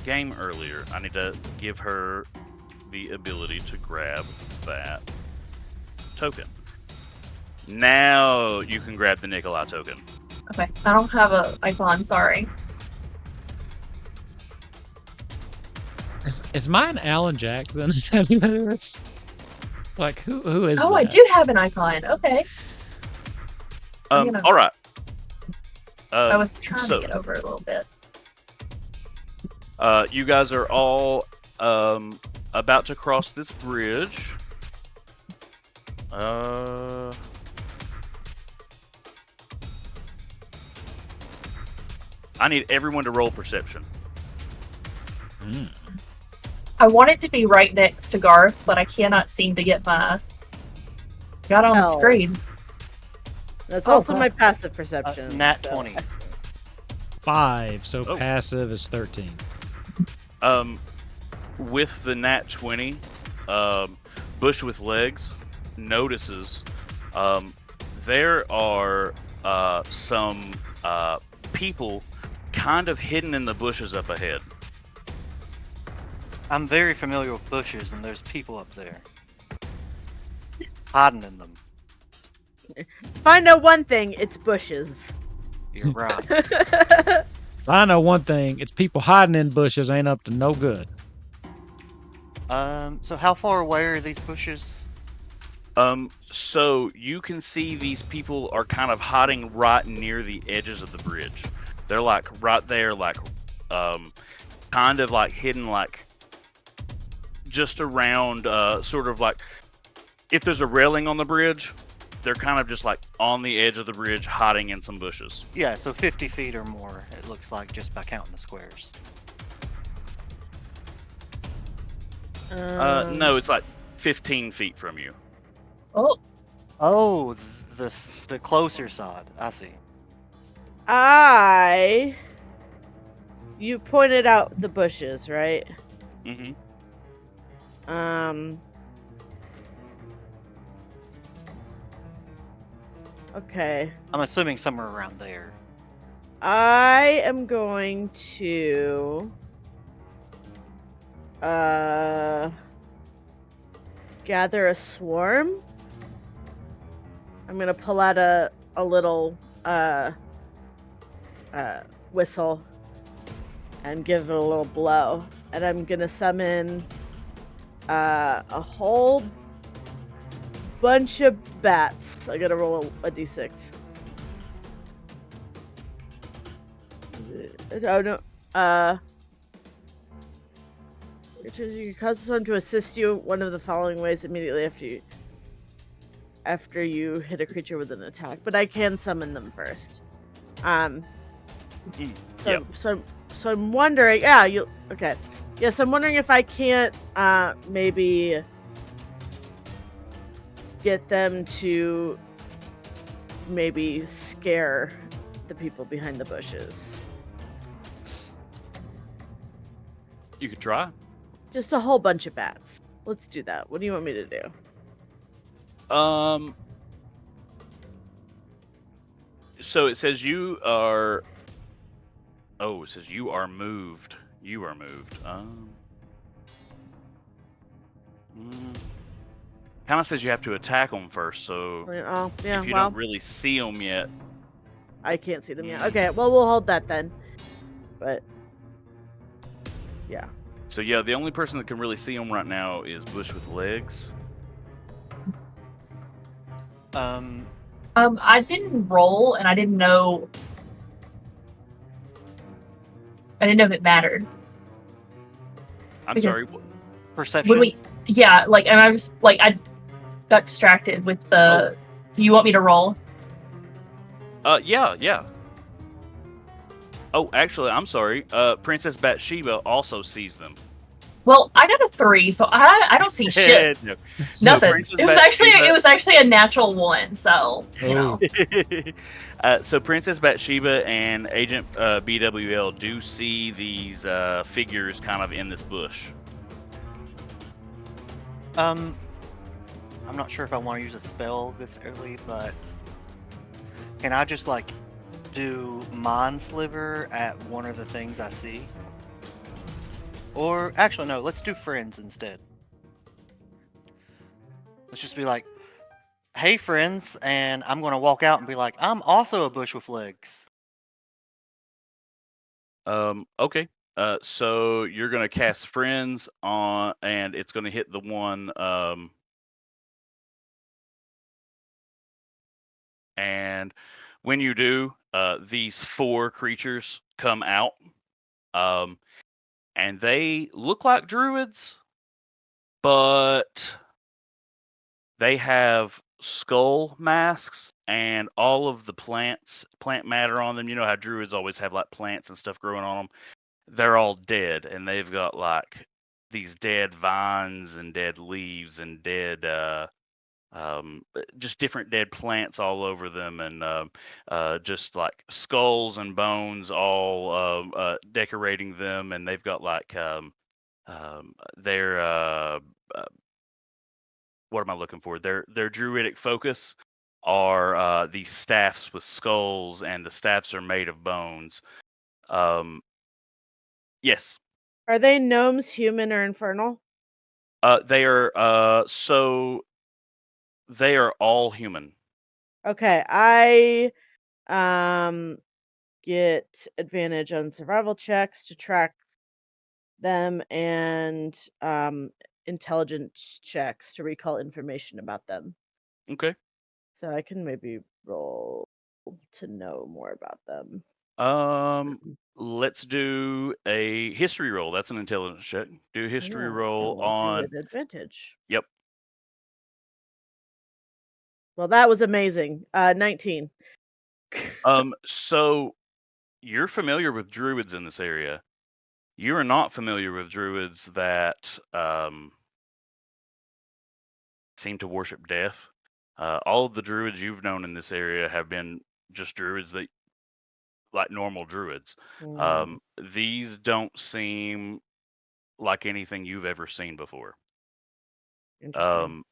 game earlier. I need to give her the ability to grab that token. Now you can grab the Nikolai token. Okay, I don't have a icon. Sorry. Is mine Alan Jackson? Is that who that is? Like who is? Oh, that? I do have an icon. Okay. All right. I was trying to get over it a little bit. You guys are all about to cross this bridge. I need everyone to roll perception. I want it to be right next to Garth, but I cannot seem to get my got on the Oh. screen. That's Oh, also huh. my passive perception. Nat so- 20. 5, so Oh. passive is 13. With the nat 20, Bush with legs, notices there are some people kind of hidden in the bushes up ahead. I'm very familiar with bushes, and there's people up there. Hiding in them. If I know one thing, it's bushes. You're right. If I know one thing, it's people hiding in bushes ain't up to no good. So how far away are these bushes? So you can see these people are kind of hiding right near the edges of the bridge. They're like right there, like kind of like hidden, like just around, sort of like if there's a railing on the bridge, they're kind of just like on the edge of the bridge, hiding in some bushes. Yeah, so 50 feet or more, it looks like, just by counting the squares. No, it's like 15 feet from you. Oh, the closer side. I see. You pointed out the bushes, right? Mm-hmm. Okay. I'm assuming somewhere around there. I am going to gather a swarm. I'm gonna pull out a little whistle and give it a little blow, and I'm gonna summon a whole bunch of bats. I gotta roll a d6. Oh no. You cause someone to assist you one of the following ways immediately after you hit a creature with an attack, but I can summon them first. So I'm wondering. Okay. Yes, I'm wondering if I can't maybe get them to maybe scare the people behind the bushes. You could try. Just a whole bunch of bats. Let's do that. What do you want me to do? So it says you are. Oh, it says you are moved. You are moved. Kind of says you have to attack them first. So if you don't really see them yet, I can't see them yet. Okay, well we'll hold that then. But yeah. So yeah, the only person that can really see them right now is Bush with legs. I didn't roll, and I didn't know if it mattered. I'm sorry. Perception. And I was like, I got distracted with the. Do you want me to roll? Yeah. Oh, actually, I'm sorry. Princess Bathsheba also sees them. Well, I got a 3, so I don't see shit. No. Nothing. So it was actually a natural 1. So you know. So Princess Bathsheba and Agent BWL do see these figures kind of in this bush. I'm not sure if I want to use a spell this early, but can I just like do Mind Sliver at one of the things I see? Or actually, no, let's do Friends instead. Let's just be like, hey, friends, and I'm going to walk out and be like, I'm also a bush with legs. Okay. So you're going to cast Friends on, and it's going to hit the one. And when you do, these 4 creatures come out. And they look like druids, but they have skull masks and all of the plant matter on them. You know how druids always have like plants and stuff growing on them. They're all dead, and they've got like these dead vines and dead leaves and dead just different dead plants all over them, and just like skulls and bones all decorating them, and they've got like their what am I looking for? Their druidic focus are these staffs with skulls, and the staffs are made of bones. Yes. Are they gnomes, human, or infernal? They are so they are all human. Okay, I get advantage on survival checks to track them and intelligence checks to recall information about them. Okay. So I can maybe roll to know more about them. Let's do a history roll. That's an intelligence check. Do a history Yeah, roll I will do on. with advantage. Yep. Well, that was amazing. 19. So you're familiar with druids in this area. You are not familiar with druids that seem to worship death. All of the druids you've known in this area have been just druids that, like normal druids. These don't seem like anything you've ever seen before. Interesting.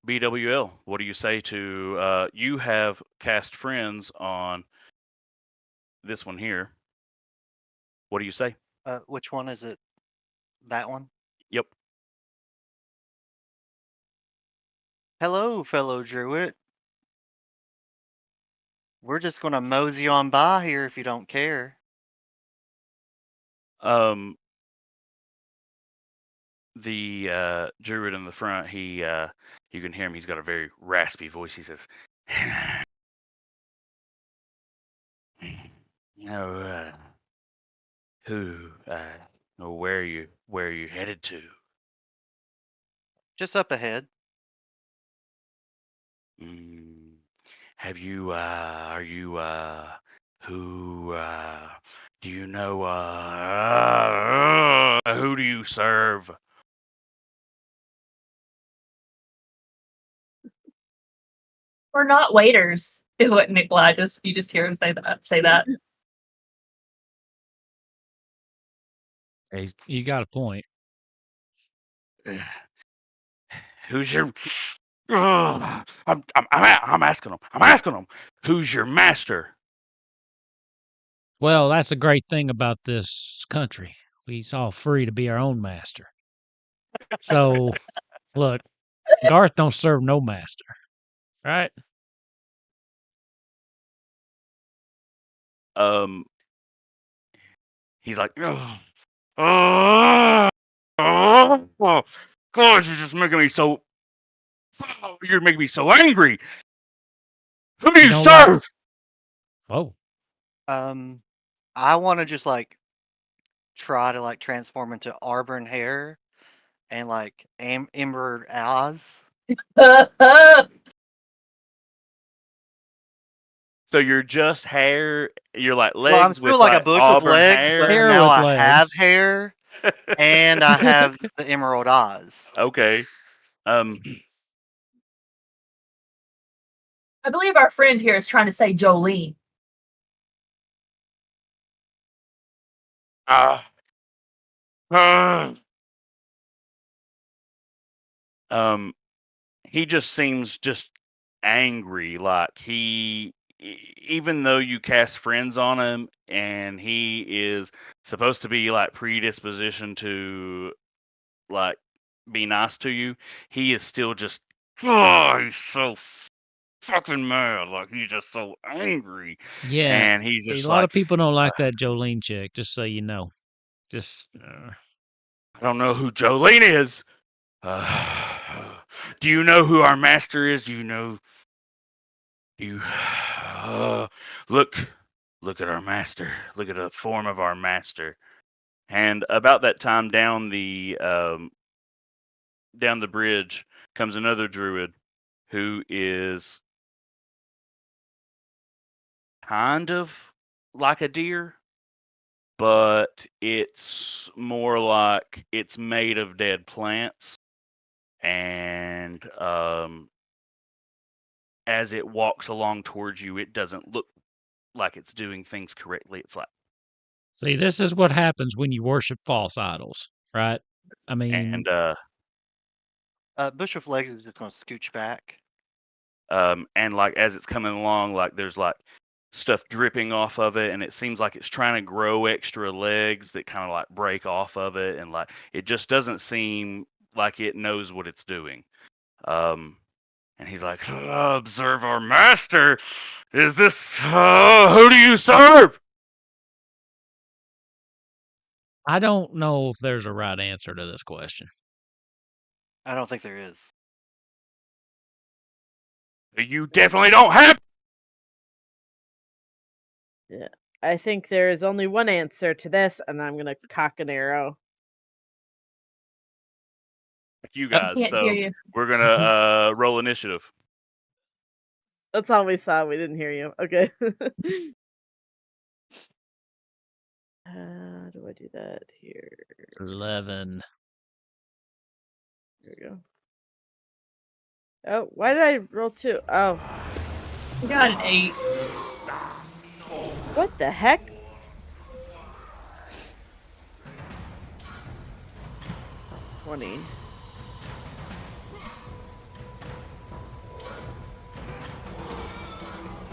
BWL, what do you say to you have cast friends on this one here? What do you say? Which one is it? That one? Yep. Hello, fellow druid. We're just gonna mosey on by here if you don't care. The druid in the front, he you can hear him. He's got a very raspy voice. He says, "No, where are you headed to?" Just up ahead. Have you are you who do you know who do you serve? We're not waiters, is what Nikolai you just hear him say that. Hey, you got a point. Who's your I'm asking him. I'm asking him. Who's your master? Well, that's a great thing about this country. We's all free to be our own master. So, look, Garth don't serve no master, right? He's like, oh, God, you're just making me so. You're making me so angry. Who do you know what? serve? Oh, I want to just like try to like transform into auburn hair and like emerald eyes. So you're just hair. You're like Well, I'm legs still with like a like bush of auburn legs, but hair. Hair now with I have legs. hair and I have the emerald eyes. Okay. I believe our friend here is trying to say Jolene. He just seems just angry. Like even though you cast friends on him, and he is supposed to be like predispositioned to like be nice to you, he is still just he's so fucking mad. Like he's just so angry, yeah. and he's A just lot like, of people don't like that Jolene chick, just so you know. Just, I don't know who Jolene is. Do you know who our master is? Do you know? You look at our master. Look at the form of our master. And about that time, down the bridge comes another druid who is kind of like a deer, but it's more like it's made of dead plants. And as it walks along towards you, it doesn't look like it's doing things correctly. It's like, see, this is what happens when you worship false idols, right? I mean, and Bush with legs is just gonna scooch back. And like as it's coming along, like there's like stuff dripping off of it, and it seems like it's trying to grow extra legs that kind of like break off of it, and like it just doesn't seem like it knows what it's doing. And he's like, "Observe our master. Is this who do you serve?" I don't know if there's a right answer to this question. I don't think there is. You definitely don't have. Yeah. I think there is only one answer to this, and I'm gonna cock an arrow. You guys, Can't so hear you. we're gonna roll initiative. That's all we saw. We didn't hear you. Okay. How do I do that here? 11. There we go. Oh, why did I roll 2? Oh, We got an 8. what the heck? $20.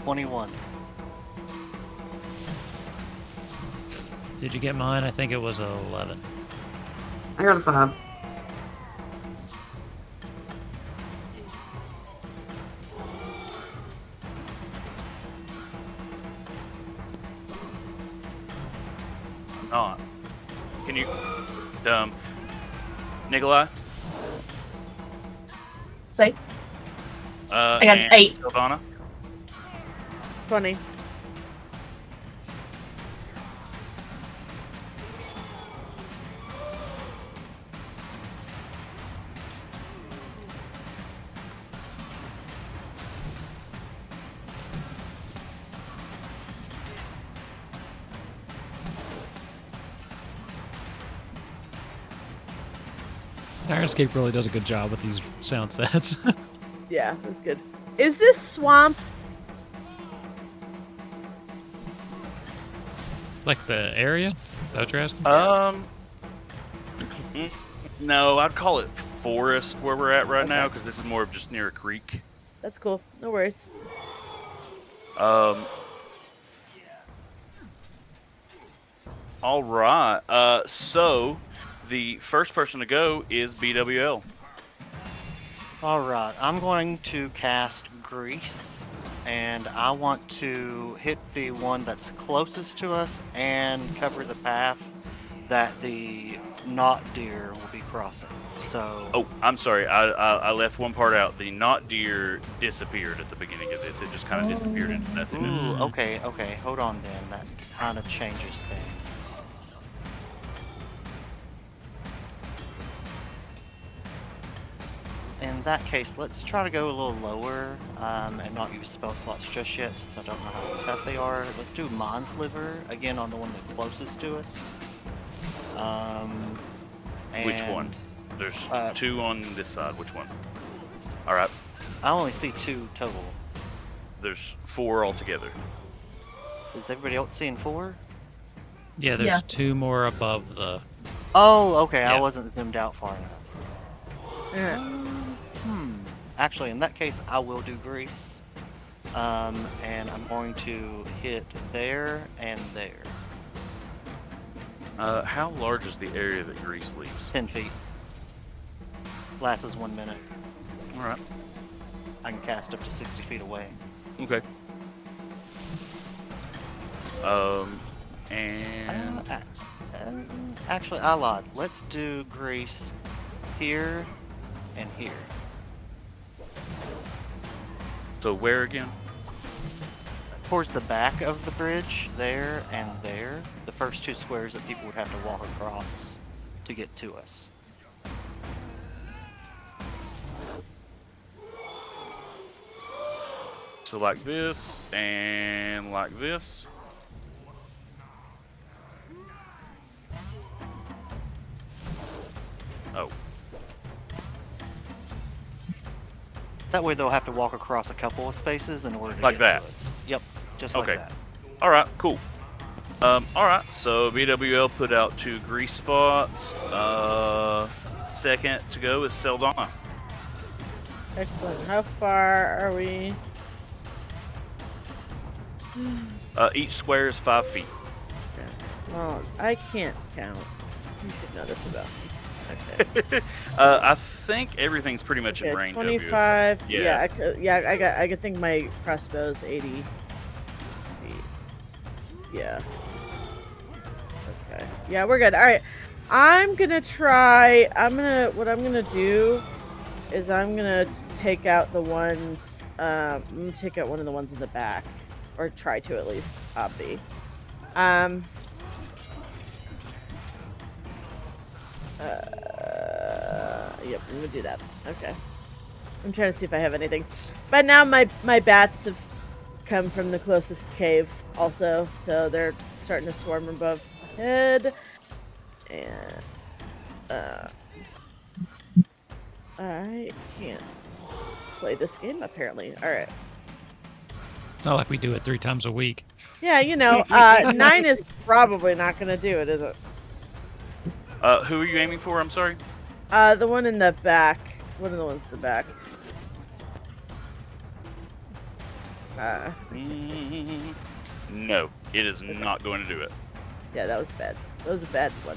21. Did you get mine? I think it was 11. I got a 5. Not. Can you, Nikolai? Say. I got an and 8. Sildana? 20. Sirenscape really does a good job with these sound sets. Yeah, that's good. Is this swamp? Like the area? Is that what you're asking? No, I'd call it forest where we're at right now, Okay. because this is more of just near a creek. That's cool. No worries. All right. So the first person to go is BWL. Alright, I'm going to cast Grease, and I want to hit the one that's closest to us and cover the path that the not deer will be crossing. So. Oh, I'm sorry. I left one part out. The not deer disappeared at the beginning of this. It just kind of disappeared into nothingness. Ooh, okay, hold on then. That kind of changes things. In that case, let's try to go a little lower and not use spell slots just yet, since I don't know how tough they are. Let's do Minesliver again on the one that's closest to us. Which one? And There's 2 on this side. Which one? All right. I only see 2 total. There's 4 altogether. Is everybody else seeing 4? Yeah, there's Yeah. 2 more above the. Oh, okay. I Yeah. wasn't zoomed out far enough. Yeah. Actually, in that case, I will do Grease. And I'm going to hit there and there. How large is the area that Grease leaves? 10 feet. Lasts 1 minute. All right. I can cast up to 60 feet away. Okay. And Actually, I lied. Let's do Grease here and here. so where again? Towards the back of the bridge, there and there. The first 2 squares that people would have to walk across to get to us. So like this and like this. Oh. That way they'll have to walk across a couple of spaces in order to Like get that? to us. Yep, just Okay. like that. All right. Cool. All right. So BWL put out 2 grease spots. Second to go is Sildana. Excellent. How far are we? Each square is 5 feet. Okay. Well, I can't count. You should know this about me. Okay. I think everything's pretty much in range 25. of you. Yeah. I could think my crossbow's 80 feet. Yeah. Okay. Yeah, we're good. All right. What I'm gonna do is I'm gonna take out the ones. I'm gonna take out one of the ones in the back, or try to at least. Copy. Yep, I'm gonna do that. Okay. I'm trying to see if I have anything. But now my bats have come from the closest cave also, so they're starting to swarm above my head. And I can't play this game apparently. Alright. It's not like we do it 3 times a week. Yeah, 9 is probably not gonna do it, is it? Who are you aiming for? I'm sorry? The one in the back. One of the ones in the back. No, it is not going to do it. Yeah, that was bad. That was a bad one.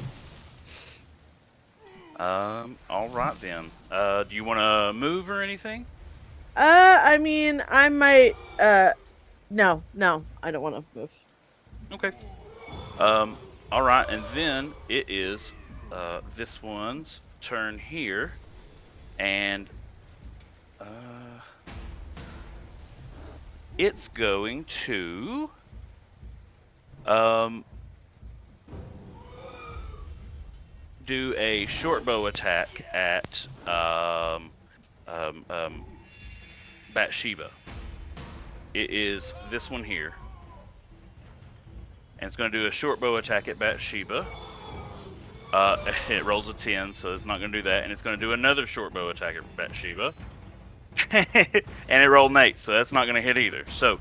All right then. Do you want to move or anything? I mean, I might. No, I don't want to move. Okay. All right, and then it is this one's turn here, and it's going to do a short bow attack at Bathsheba. It is this one here. And it's going to do a short bow attack at Bathsheba. It rolls a 10, so it's not going to do that. And it's going to do another short bow attack at Bathsheba. And it rolled an 8, so that's not going to hit either. So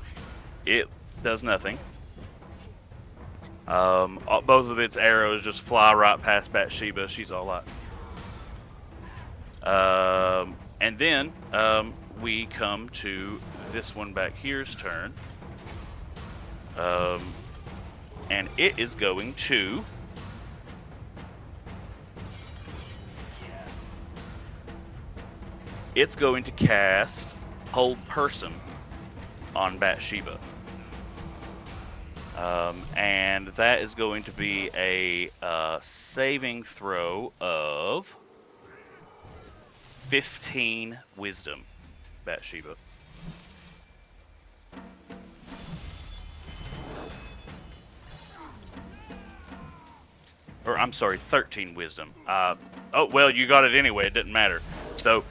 it does nothing. Both of its arrows just fly right past Bathsheba. She's all right. And then we come to this one back here's turn. And it is going to cast Hold Person on Bathsheba. And that is going to be a saving throw of 15 wisdom, Bathsheba. Or I'm sorry, 13 wisdom. Oh well, you got it anyway. It didn't matter. So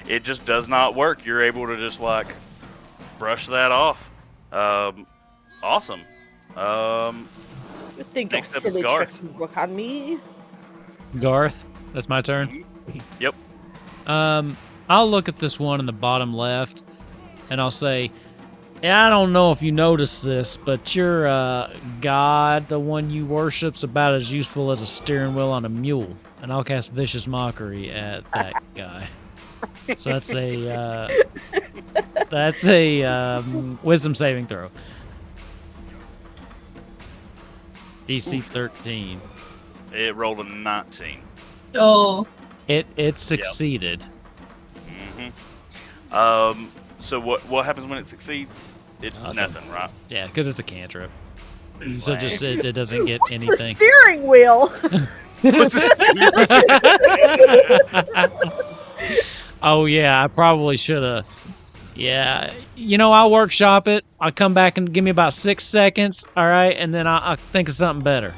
it just does not work. You're able to just like brush that off. Awesome. You think your next up is silly Garth. tricks would work on me? Garth, that's my turn. Yep. I'll look at this one in the bottom left, and I'll say, yeah, I don't know if you noticed this, but your god, the one you worship's about as useful as a steering wheel on a mule. And I'll cast Vicious Mockery at that guy. So that's a wisdom saving throw. DC 13. It rolled a 19. Oh. It succeeded. Mm-hmm. So what happens when it succeeds? It's nothing, right? Yeah, because it's a cantrip. So just it doesn't get What's anything. the steering wheel? Oh yeah, I probably should have. Yeah, I'll workshop it. I'll come back and give me about 6 seconds. All right, and then I'll think of something better.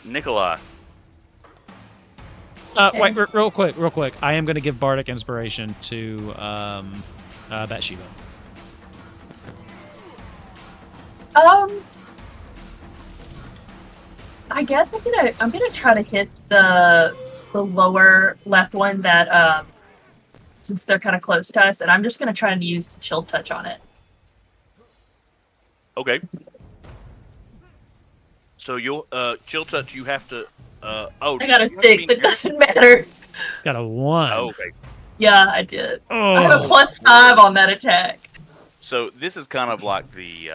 Nikolai. Wait, real quick. I am going to give Bardic Inspiration to Bathsheba. I guess I'm gonna try to hit the lower left one that since they're kind of close to us, and I'm just gonna try to use Chill Touch on it. Okay. So you'll Chill Touch. You have to. I got a 6. It doesn't matter. Got a 1. Okay. Yeah, I did. Oh. I have a +5 on that attack. So this is kind of like the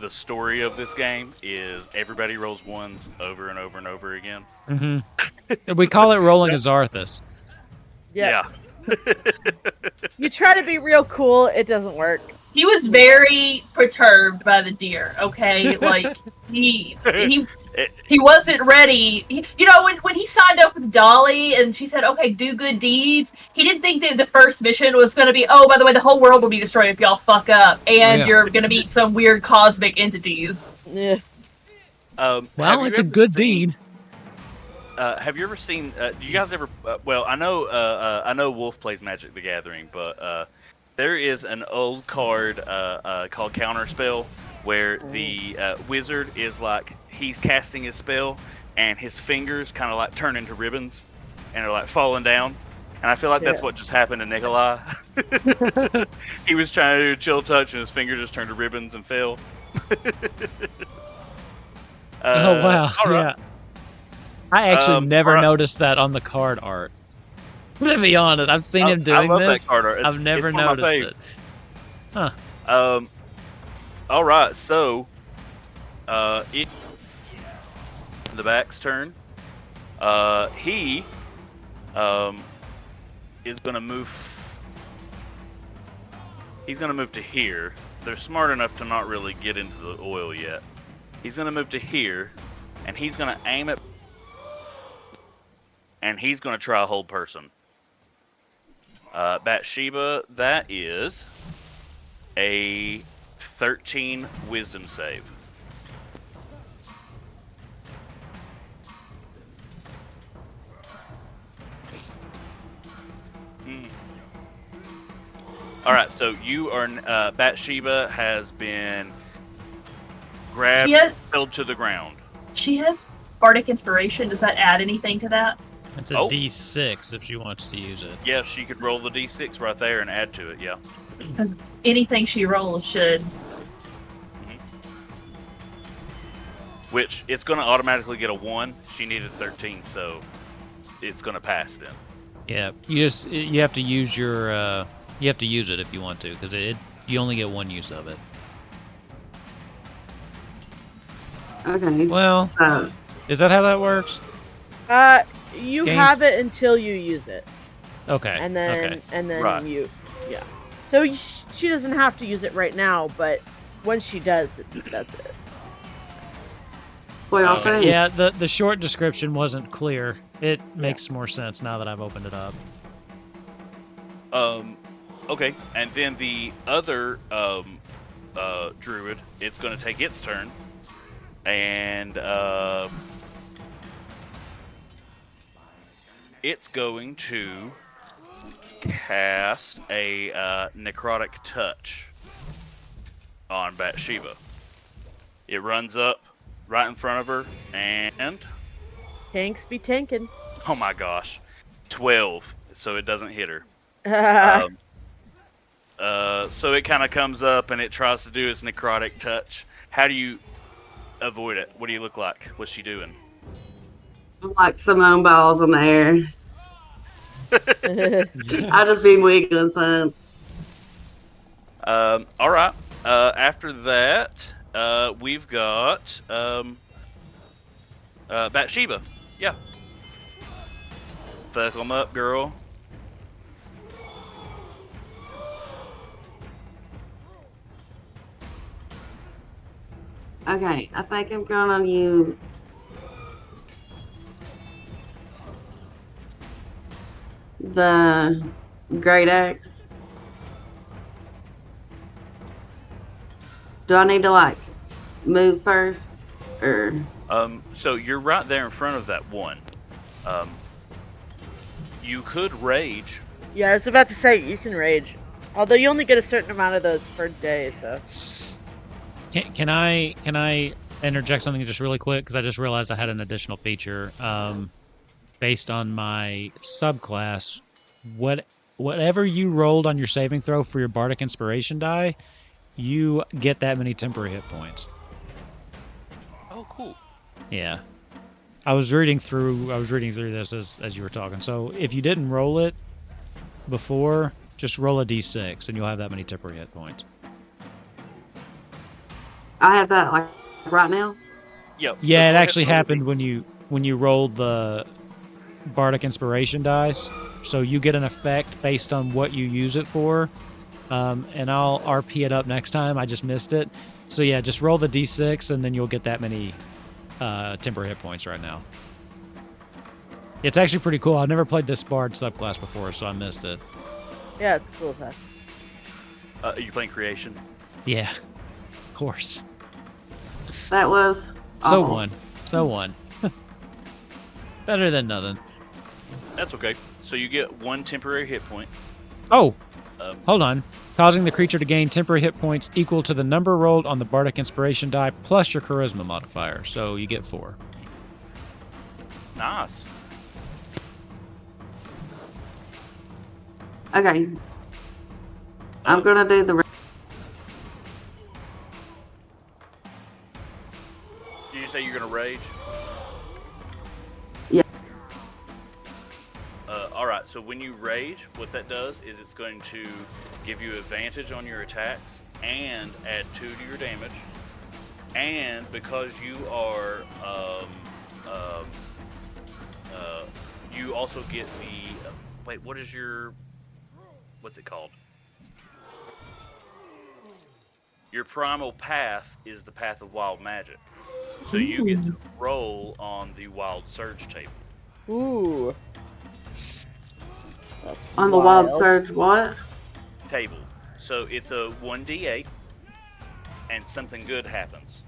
story of this game is everybody rolls ones over and over and over again. Mm-hmm. We call it rolling a Zarthus. Yeah. You try to be real cool, it doesn't work. He was very perturbed by the deer. Okay, like he wasn't ready. When he signed up with Dolly and she said, "Okay, do good deeds," he didn't think that the first mission was going to be, "Oh, by the way, the whole world will be destroyed if y'all fuck up, and you're going to meet some weird cosmic entities." Yeah. Well, it's a good deed. Have you ever seen? Do you guys ever? Well, I know Wolf plays Magic the Gathering, but there is an old card called Counterspell, where the wizard is like he's casting his spell, and his fingers kind of like turn into ribbons, and are like falling down. And I feel like that's what just happened to Nikolai. He was trying to do a chill touch, and his finger just turned to ribbons and fell. Oh wow! Right. Yeah, I actually never right. noticed that on the card art. To be honest, I've seen him doing I love this. That card art. I've never noticed it. Huh. All right. So, the back's turn. He is gonna move. He's gonna move to here. They're smart enough to not really get into the oil yet. He's gonna move to here, and he's gonna aim it, and he's gonna try a hold person. Bathsheba, that is a 13 wisdom save. All right, so you are Bathsheba has been grabbed, held to the ground. She has bardic inspiration. Does that add anything to that? It's a D6 if she wants to use it. Yeah, she could roll the D6 right there and add to it. Yeah. Because anything she rolls should. Which it's going to automatically get a 1. She needed 13, so it's going to pass then. Yeah, you have to use your you have to use it if you want to, because you only get one use of it. Okay. Well, so is that how that works? You have it until you use it. Okay. And then right. yeah. So she doesn't have to use it right now, but once she does, that's it. what y'all think? Yeah, the short description wasn't clear. It makes more sense now that I've opened it up. Okay, and then the other druid, it's going to take its turn, and it's going to cast a necrotic touch on Bathsheba. It runs up right in front of her, and Tanks be tanking. oh my gosh, 12, so it doesn't hit her. So it kind of comes up and it tries to do its necrotic touch. How do you avoid it? What do you look like? What's she doing? Like Simone Biles in the air. I just be wiggling some. All right. After that, we've got Bathsheba. Yeah. Fuck 'em up, girl. Okay, I think I'm gonna use the great axe. Do I need to like move first, or? So you're right there in front of that one. You could rage. Yeah, I was about to say you can rage, although you only get a certain amount of those per day. So. Can I interject something just really quick? Because I just realized I had an additional feature. Based on my subclass, whatever you rolled on your saving throw for your bardic inspiration die, you get that many temporary hit points. Oh, cool. Yeah. I was reading through this as you were talking. So if you didn't roll it before, just roll a d6 and you'll have that many temporary hit points. I have that like right now. Yep. Yeah, so it go ahead actually and roll happened when you rolled the Bardic Inspiration dice. So you get an effect based on what you use it for. And I'll RP it up next time. I just missed it. So yeah, just roll the d6 and then you'll get that many temporary hit points right now. It's actually pretty cool. I've never played this Bard subclass before, so I missed it. Yeah, it's cool stuff. Are you playing Creation? Yeah, of course. That was So awful. one. So one. Better than nothing. That's okay. So you get 1 temporary hit point. Oh, Um, hold on. Causing the creature to gain temporary hit points equal to the number rolled on the Bardic Inspiration die plus your Charisma modifier. So you get 4. nice. Okay. I'm gonna do the. Did you say you're gonna rage? Yeah. All right. So when you rage, what that does is it's going to give you advantage on your attacks and add 2 to your damage. And because you are, you also get the. Wait, what is your? What's it called? Your primal path is the path of wild magic. So you get to roll on the wild surge table. Ooh. That's On the wild surge, what? Table. So it's a 1d8 and something good happens.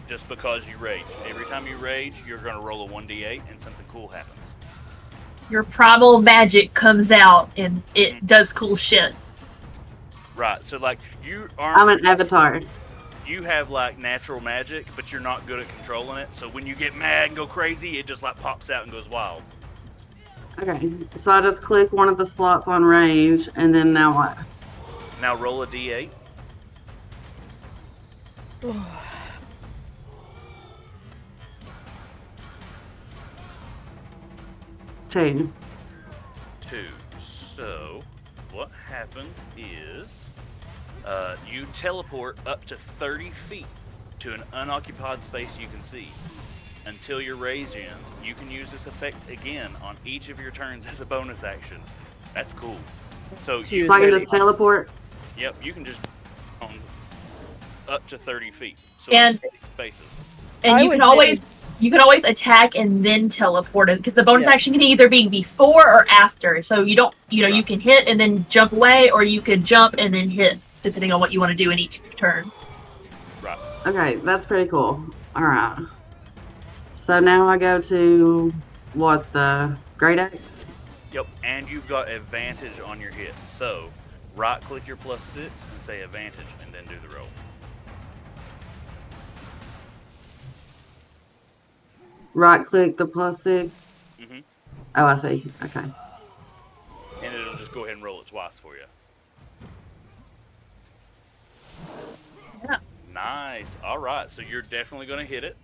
Just because you rage. Every time you rage, you're going to roll a 1d8 and something cool happens. Your primal magic comes out and it does cool shit. Right. So like you I'm aren't an avatar. you have like natural magic, but you're not good at controlling it. So when you get mad and go crazy, it just like pops out and goes wild. Okay, so I just click one of the slots on rage, and then now what? Now roll a d8. Two. 2. So what happens is you teleport up to 30 feet to an unoccupied space you can see. Until your rage ends, you can use this effect again on each of your turns as a bonus action. That's cool. So you So I can just teleport? Yep, you can just on up to 30 feet. So And- it's 6 spaces. And I you would can always attack and then teleport it because the bonus Yeah. action can either be before or after. So you don't, you Right. can hit and then jump away, or you could jump and then hit, depending on what you want to do in each turn. Right. Okay, that's pretty cool. Alright. So now I go to, what, the Great Axe? Yep, and you've got advantage on your hit. So right click your +6 and say advantage and then do the roll. Right click the +6. Mhm. Oh, I see. Okay. And it'll just go ahead and roll it twice for you. Yeah. Nice. All right, so you're definitely going to hit it.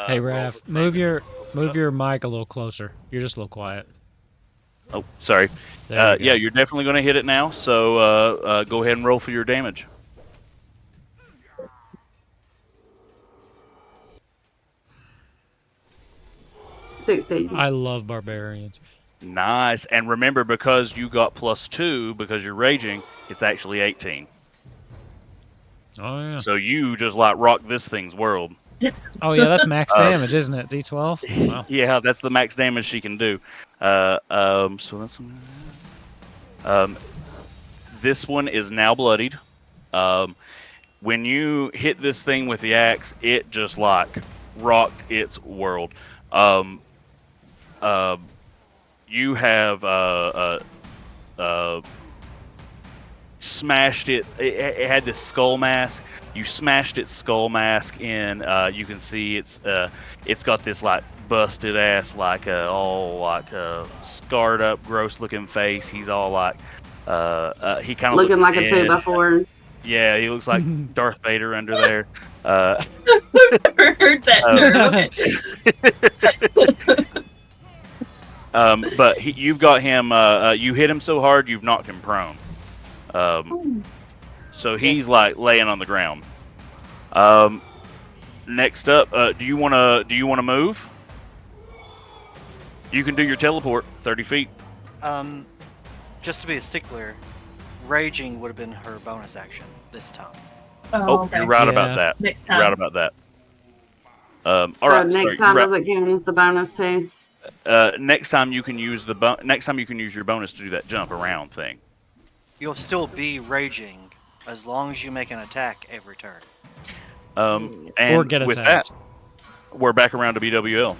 Hey, roll Raph, for move damage. your mic a little closer. You're just a little quiet. Oh, sorry. There you Yeah, go. you're definitely going to hit it now. So go ahead and roll for your damage. I love barbarians. Nice. And remember, because you got +2 because you're raging, it's actually 18. Oh yeah. So you just like rock this thing's world. Oh yeah, that's max damage, isn't it? D12. Wow. Yeah, that's the max damage she can do. So that's this one is now bloodied. When you hit this thing with the axe, it just like rocked its world. You have smashed it. It had this skull mask. You smashed its skull mask in. You can see it's got this like busted ass, like all like scarred up, gross looking face. He's all like he kind of Looking looks like a dead. 2x4. Yeah, he looks like Darth Vader under there. Never heard that term. But you've got him. You hit him so hard you've knocked him prone. So he's like laying on the ground. Next up, do you wanna move? You can do your teleport 30 feet. Just to be a stickler, raging would have been her bonus action this time. Oh, Okay. you're right Yeah. about that. Next You're time. right about that. All So right. next time does it count as the bonus too? Next time you can use your bonus to do that jump around thing. You'll still be raging as long as you make an attack every turn. And Or get with attacked. that, we're back around to BWL.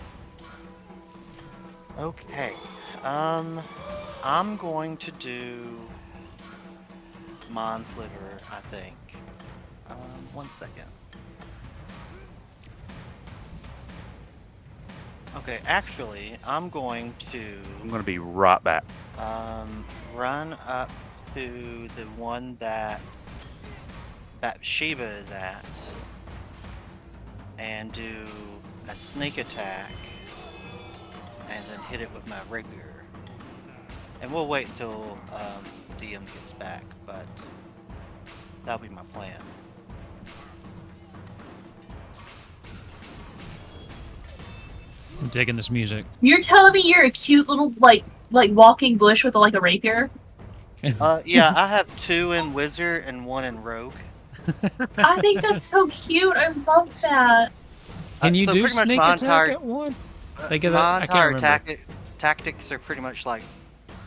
Okay. I'm going to do Manslaughter, I think. 1 second. Okay, actually, I'm going to be right back. run up to the one that Sheba is at and do a sneak attack and then hit it with my rapier. And we'll wait until DM gets back, but that'll be my plan. I'm digging this music. You're telling me you're a cute little like walking bush with like a rapier? Yeah, I have 2 in Wizard and 1 in Rogue. I think that's so cute. I love that. Can you So do pretty much sneak my attack entire- at one? Think of My that. I entire can't remember. tactics are pretty much like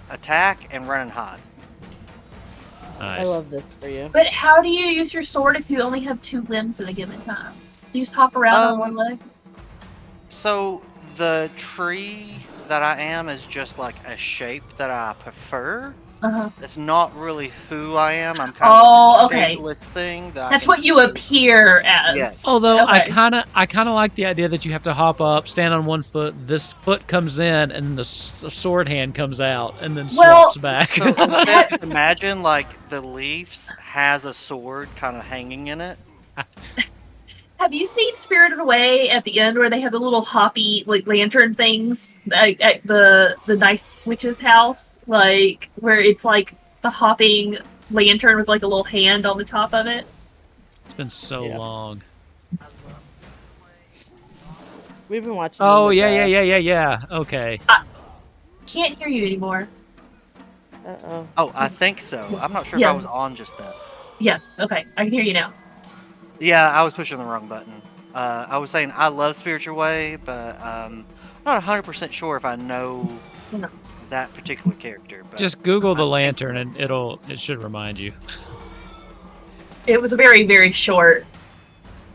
attack and run and hide. I Nice. love this for you. But how do you use your sword if you only have 2 limbs at a given time? Do you just hop around on one leg? So the tree that I am is just like a shape that I prefer. Uh-huh. It's not really who I am. I'm kind of like a shapeless thing. That's what you appear as. Yes. Although Okay. I kind of like the idea that you have to hop up, stand on one foot, this foot comes in, and the sword hand comes out, and then swaps back. So instead, just imagine like the Leafs has a sword kind of hanging in it. Have you seen Spirited Away at the end where they have the little hoppy like lantern things at the nice witch's house? Like where it's like the hopping lantern with like a little hand on the top of it? It's been so long. We've been watching. Oh, them with, yeah. Okay. Can't hear you anymore. Uh-oh. Oh, I think so. I'm not sure if Yeah. I was on just then. Yeah, okay. I can hear you now. Yeah, I was pushing the wrong button. I was saying I love Spiritual Way, but I'm not 100% sure if I know that particular character. But Just Google the lantern, and it should remind you. It was a very, very short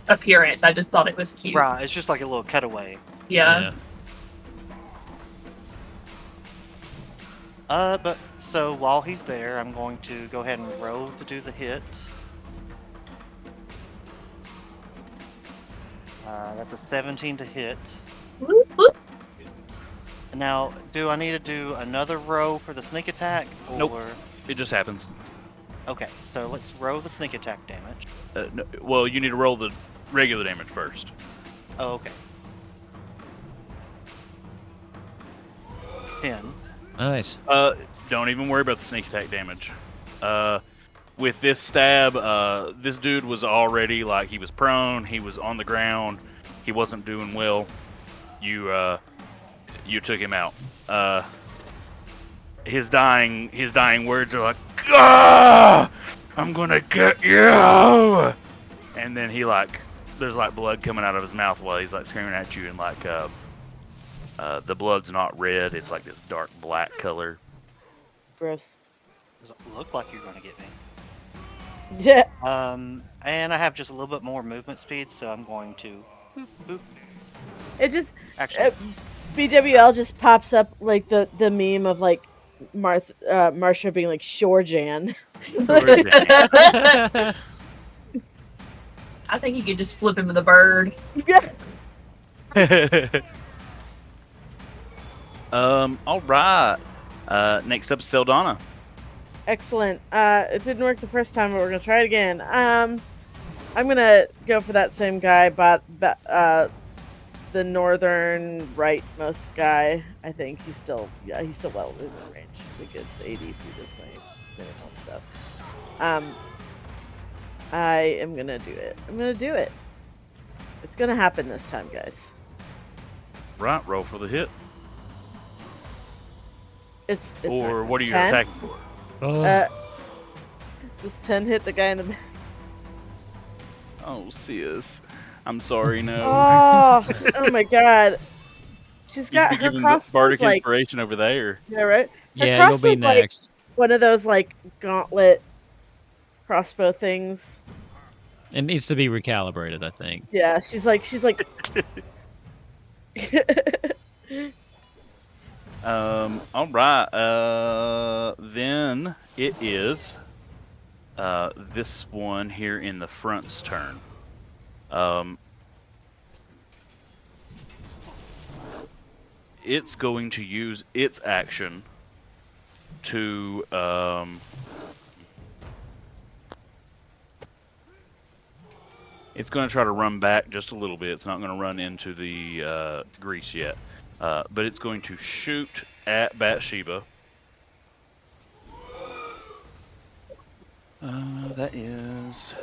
appearance. I just thought it was cute. Right, it's just like a little cutaway. Yeah. But so while he's there, I'm going to go ahead and roll to do the hit. That's a 17 to hit. Whoop, whoop. Now, do I need to do another row for the sneak attack? Or... Nope. It just happens. Okay, so let's roll the sneak attack damage. No, well, you need to roll the regular damage first. Oh, okay. 10. Nice. Don't even worry about the sneak attack damage. With this stab, this dude was already like he was prone. He was on the ground. He wasn't doing well. You took him out. His dying words are like, "Gah! I'm gonna get you!" And then there's like blood coming out of his mouth while he's like screaming at you, and like the blood's not red. It's like this dark black color. Gross. Does it look like you're gonna get me? Yeah. And I have just a little bit more movement speed, so I'm going to boop, boop. It just Actually, BWL just pops up like the meme of like Marsha being like Shore Jan. I think you could just flip him with a bird. Yeah. All right. Next up, Seldana. Excellent. It didn't work the first time, but we're gonna try it again. I'm gonna go for that same guy, but the northern rightmost guy. I think he's still well within range. I think it's 80 feet is my minimum. So, I am gonna do it. I'm gonna do it. It's gonna happen this time, guys. Right, roll for the hit. It's Or what are you 10? attacking for? Does 10 hit the guy in the? Oh, sis. I'm sorry, no. Oh my god. She's got You her giving crossbow's bardic like, inspiration over there. yeah, right? Her Yeah, you'll be crossbow's like next. one of those like gauntlet crossbow things. It needs to be recalibrated, I think. Yeah, she's like All right. Then it is this one here in the front's turn. It's going to use its action to it's going to try to run back just a little bit. It's not going to run into the grease yet, but it's going to shoot at Bathsheba. That is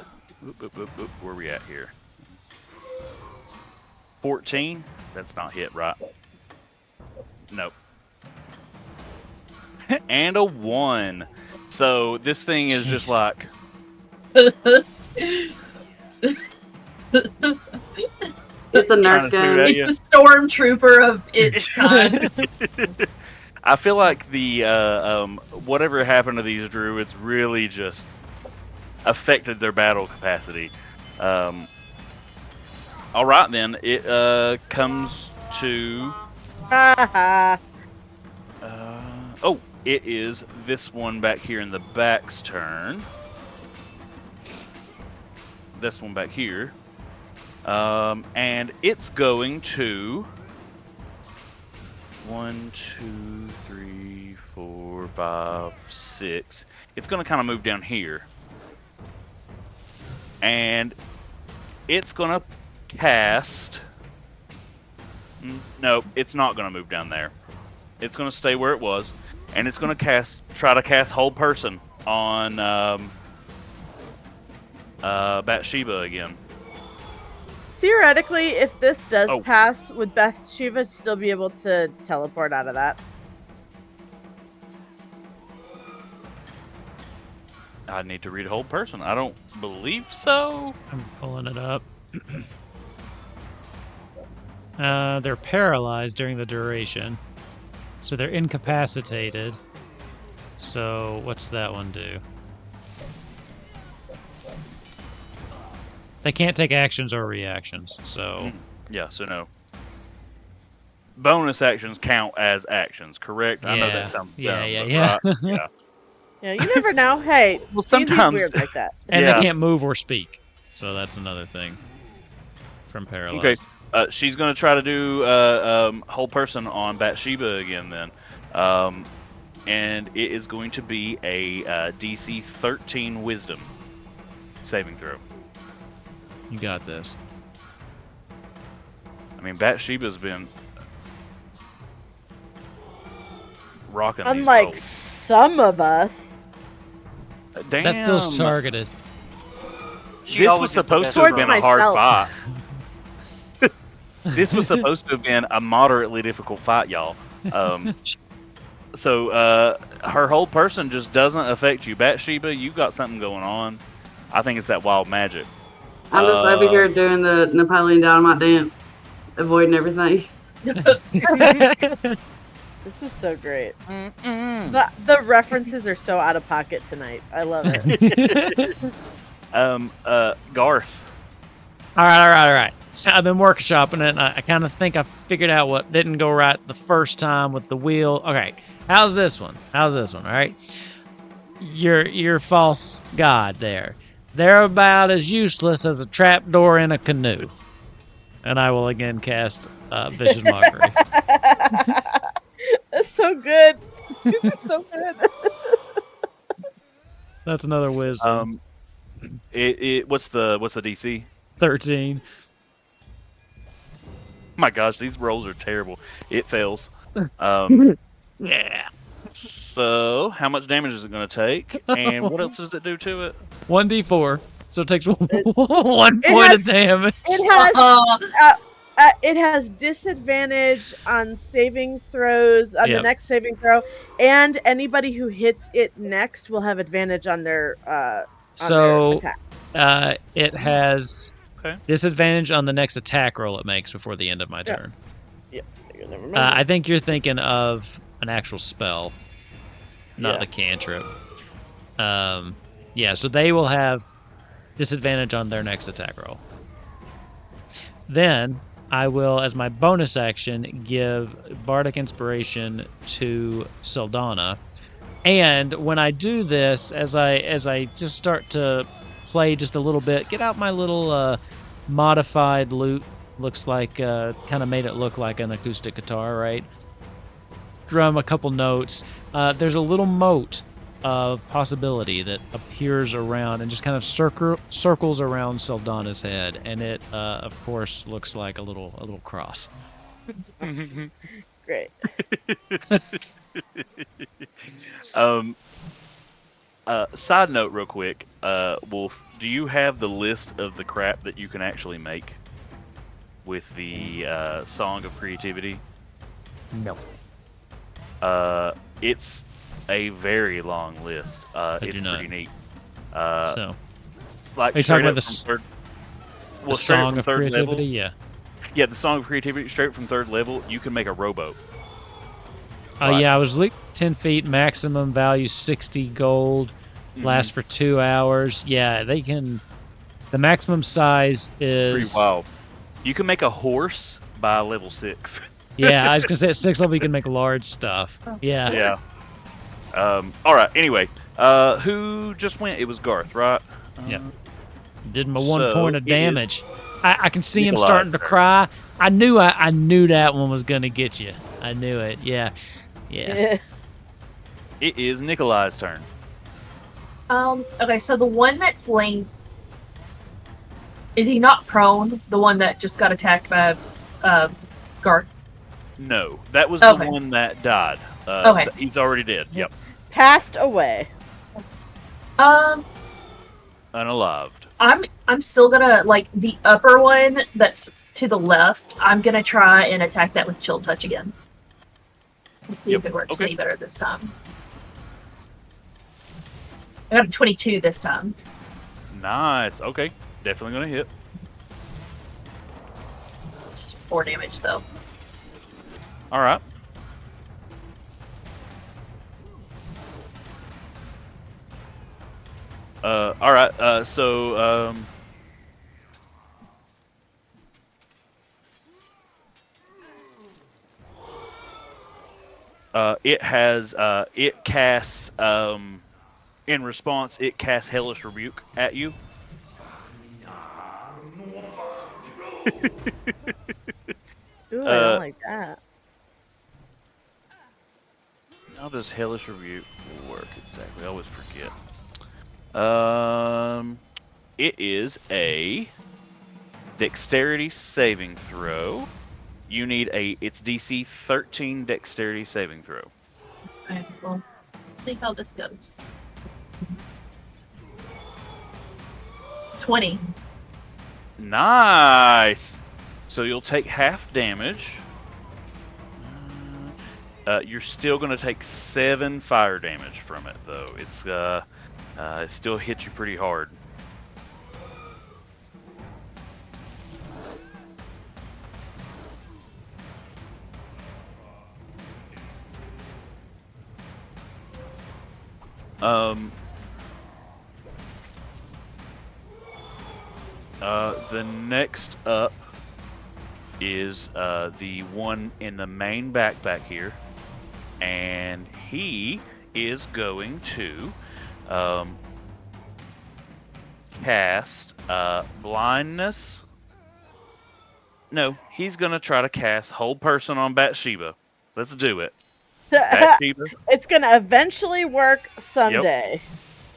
where are we at here? 14. That's not hit, right? Nope. And a 1. So this thing is just like It's a Trying to Nerf shoot gun. at It's you. the stormtrooper of its kind. I feel like the whatever happened to these druids really just affected their battle capacity. All right, then it comes to. Oh, it is this one back here in the back's turn. This one back here, and it's going to. 1, 2, 3, 4, 5, 6. It's going to kind of move down here. And it's going to cast... No, it's not going to move down there. It's going to stay where it was. And it's going to try to cast Hold Person on Bathsheba again. Theoretically, if this does Oh. pass, would Bathsheba still be able to teleport out of that? I need to read Hold Person. I don't believe so. I'm pulling it up. They're paralyzed during the duration. So they're incapacitated. So what's that one do? They can't take actions or reactions, so... Yeah, so no. Bonus actions count as actions, correct? I know Yeah. that sounds Yeah, dumb, yeah, but yeah. right? Yeah. Yeah, you never know. Hey, Well, D&D's sometimes weird like that. And Yeah. they can't move or speak. So that's another thing from paralyzed. Okay. She's going to try to do Whole Person on Bathsheba again then. And it is going to be a DC 13 Wisdom saving throw. You got this. I mean, Bathsheba's been rocking these Unlike rolls. some of us. Damn. That feels targeted. She This always was gets the supposed best to have Towards been roll. a hard myself. fight. This was supposed to have been a moderately difficult fight, y'all. So her whole person just doesn't affect you. Bathsheba, you got something going on. I think it's that wild magic. I'm just over here doing the Napoleon Dynamite dance, avoiding everything. This is so great. The references are so out of pocket tonight. I love it. Garth. All right. I've been workshopping it, and I kind of think I figured out what didn't go right the first time with the wheel. Okay, how's this one? All right, your false god there. They're about as useless as a trapdoor in a canoe. And I will again cast Vicious Mockery. That's so good. These are so good. That's another wisdom. What's the DC? 13. My gosh, these rolls are terrible. It fails. Yeah. So, how much damage is it going to take? And what else does it do to it? 1d4. So it takes 1 It point has- of damage. It has disadvantage on saving throws on the Yep. next saving throw, and anybody who hits it next will have advantage on their So attack. it has Okay. disadvantage on the next attack roll it makes before the end of my turn. Never mind. I think you're thinking of an actual spell, not the cantrip. Yeah, so they will have disadvantage on their next attack roll. Then I will, as my bonus action, give Bardic Inspiration to Saldana. And when I do this, as I just start to play just a little bit, get out my little modified lute. Looks like kind of made it look like an acoustic guitar, right? Drum a couple notes. There's a little mote of possibility that appears around and just kind of circles around Saldana's head, and it of course looks like a little cross. Great. Side note, real quick, Wolf, do you have the list of the crap that you can actually make with the Song of Creativity? No. It's a very long list. It's pretty neat. So, like are you talking about the Song of Creativity? Yeah. Yeah, the Song of Creativity, straight from 3rd level, you can make a rowboat. Yeah, I was 10 feet, maximum value 60 gold, lasts for 2 hours. Yeah, they can. The maximum size is. Pretty wild. You can make a horse by level 6. Yeah, I was gonna say at 6th level you can make large stuff. Yeah. Yeah. All right. Anyway, who just went? It was Garth, right? Yeah. Did my 1 point of it is damage. I can see him Nikolai's starting to turn. cry. I knew that one was gonna get you. I knew it. Yeah. Yeah. It is Nikolai's turn. Okay, so the one that's laying, is he not prone? The one that just got attacked by Garth? No, that was Okay. the one that died. Okay. He's already dead. Yep. Passed away. Unalived. I'm still gonna, like, the upper one that's to the left, I'm gonna try and attack that with Chill Touch again. We'll see if it works any better this time. I got a 22 this time. Nice. Okay. Definitely gonna hit. Just 4 damage though. All right. All right. So it has it casts in response it casts Hellish Rebuke at you. Ooh, I don't like that. How does Hellish Rebuke work exactly? I always forget. It is a dexterity saving throw. You need it's DC 13 dexterity saving throw. Okay, well, see how this goes. 20. Nice. So you'll take half damage. You're still going to take 7 fire damage from it, though. It still hits you pretty hard. The next up is the one in the main backpack here, and he is going to cast blindness. No, he's gonna try to cast Hold Person on Bathsheba. Let's do it. Bathsheba. It's gonna eventually work someday.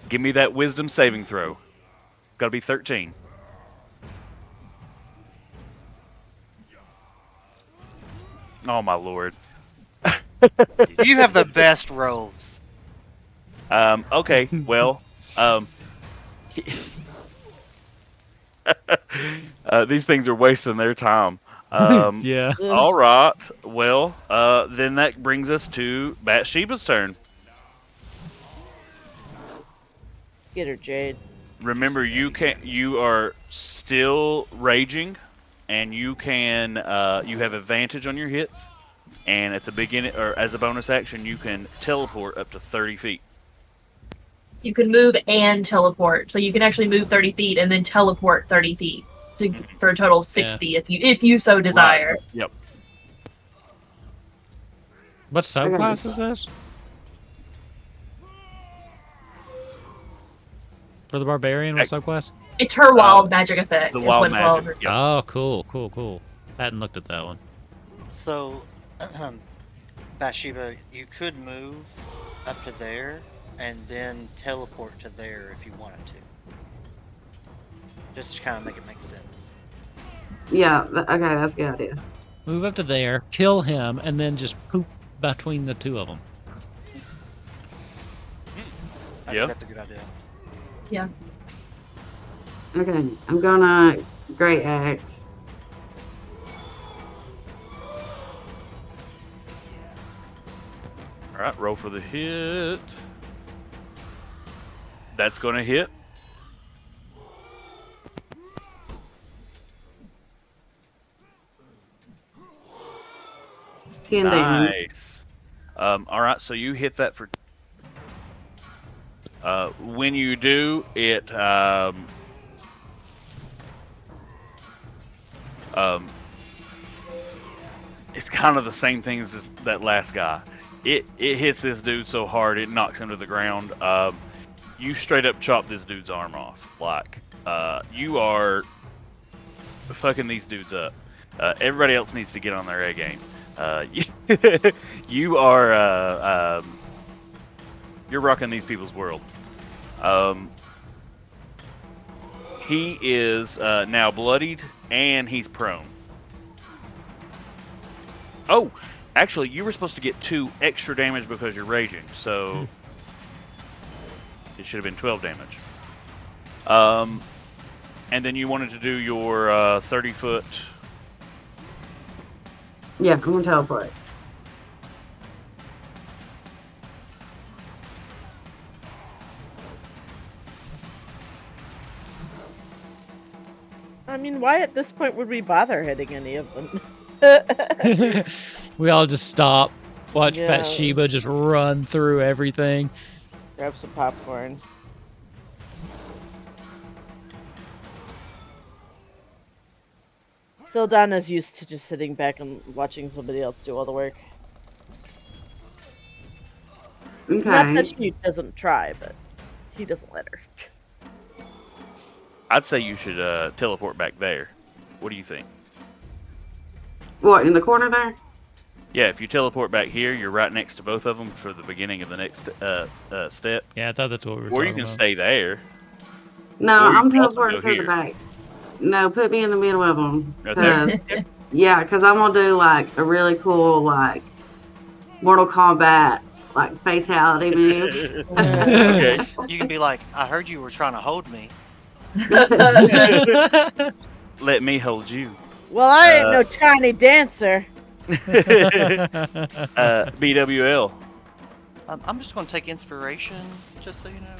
Give me that wisdom saving throw. Got to be 13. Oh my lord. You have the best rolls. Okay, well, these things are wasting their time. Yeah. All right. Well, then that brings us to Bathsheba's turn. Get her, Jade. Remember, you are still raging, and you can you have advantage on your hits, and at the beginning or as a bonus action, you can teleport up to 30 feet. You can move and teleport, so you can actually move 30 feet and then teleport 30 feet for a total of 60 if you so desire. Right. Yep. What subclass is this? For the barbarian, what subclass? It's her wild magic effect. The is wild what it's called. magic. Yep. Oh, cool. Hadn't looked at that one. So, Bathsheba, you could move up to there and then teleport to there if you wanted to. Just to kind of make it make sense. Yeah, okay, that's a good idea. Move up to there, kill him, and then just poop between the two of them. I Yeah. think that's a good idea. Yeah. Okay, I'm gonna Great Axe. All right, roll for the hit. That's going to hit. Nice. All right, so you hit that for. When you do, it's kind of the same thing as just that last guy. It hits this dude so hard it knocks him to the ground. You straight up chop this dude's arm off. Like you are fucking these dudes up. Everybody else needs to get on their A game. You are you're rocking these people's worlds. He is now bloodied and he's prone. Oh, actually, you were supposed to get 2 extra damage because you're raging, so it should have been 12 damage. And then you wanted to do your 30-foot. Yeah, I'm gonna teleport. I mean, why at this point would we bother hitting any of them? We all just stop, watch Yeah. Bathsheba just run through everything. Grab some popcorn. Sildana's used to just sitting back and watching somebody else do all the work. Okay. Not that she doesn't try, but he doesn't let her. I'd say you should teleport back there. What do you think? What, in the corner there? Yeah, if you teleport back here, you're right next to both of them for the beginning of the next step. Yeah, I thought that's what we were Or talking you can about. stay there. No, Or you I'm can also teleporting go to the here. back. No, put me in the middle of them. Right there. Yeah, because I'm gonna do like a really cool like Mortal Kombat like fatality move. Okay. You can be like, I heard you were trying to hold me. Let me hold you. Well, I ain't no tiny dancer. BWL. I'm just going to take inspiration, just so you know.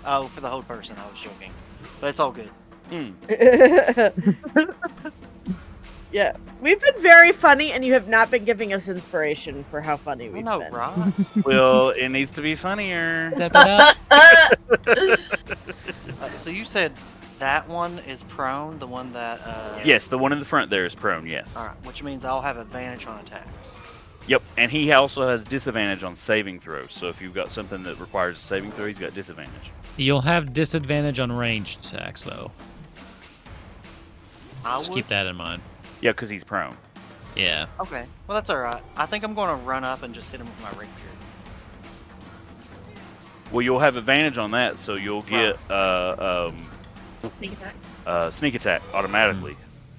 Oh, for the whole person, I was joking. But it's all good. Yeah, we've been very funny, and you have not been giving us inspiration for how funny we've No, been. right? Well, it needs to be funnier. Step it up. So you said that one is prone, the one that... Yes, the one in the front there is prone, yes. Alright, which means I'll have advantage on attacks. Yep, and he also has disadvantage on saving throws. So if you've got something that requires a saving throw, he's got disadvantage. You'll have disadvantage on ranged attacks, though. Just keep that in mind. Yeah, because he's prone. Yeah. Okay, well that's alright. I think I'm going to run up and just hit him with my rapier. Well, you'll have advantage on that, so you'll get Sneak attack. sneak attack automatically.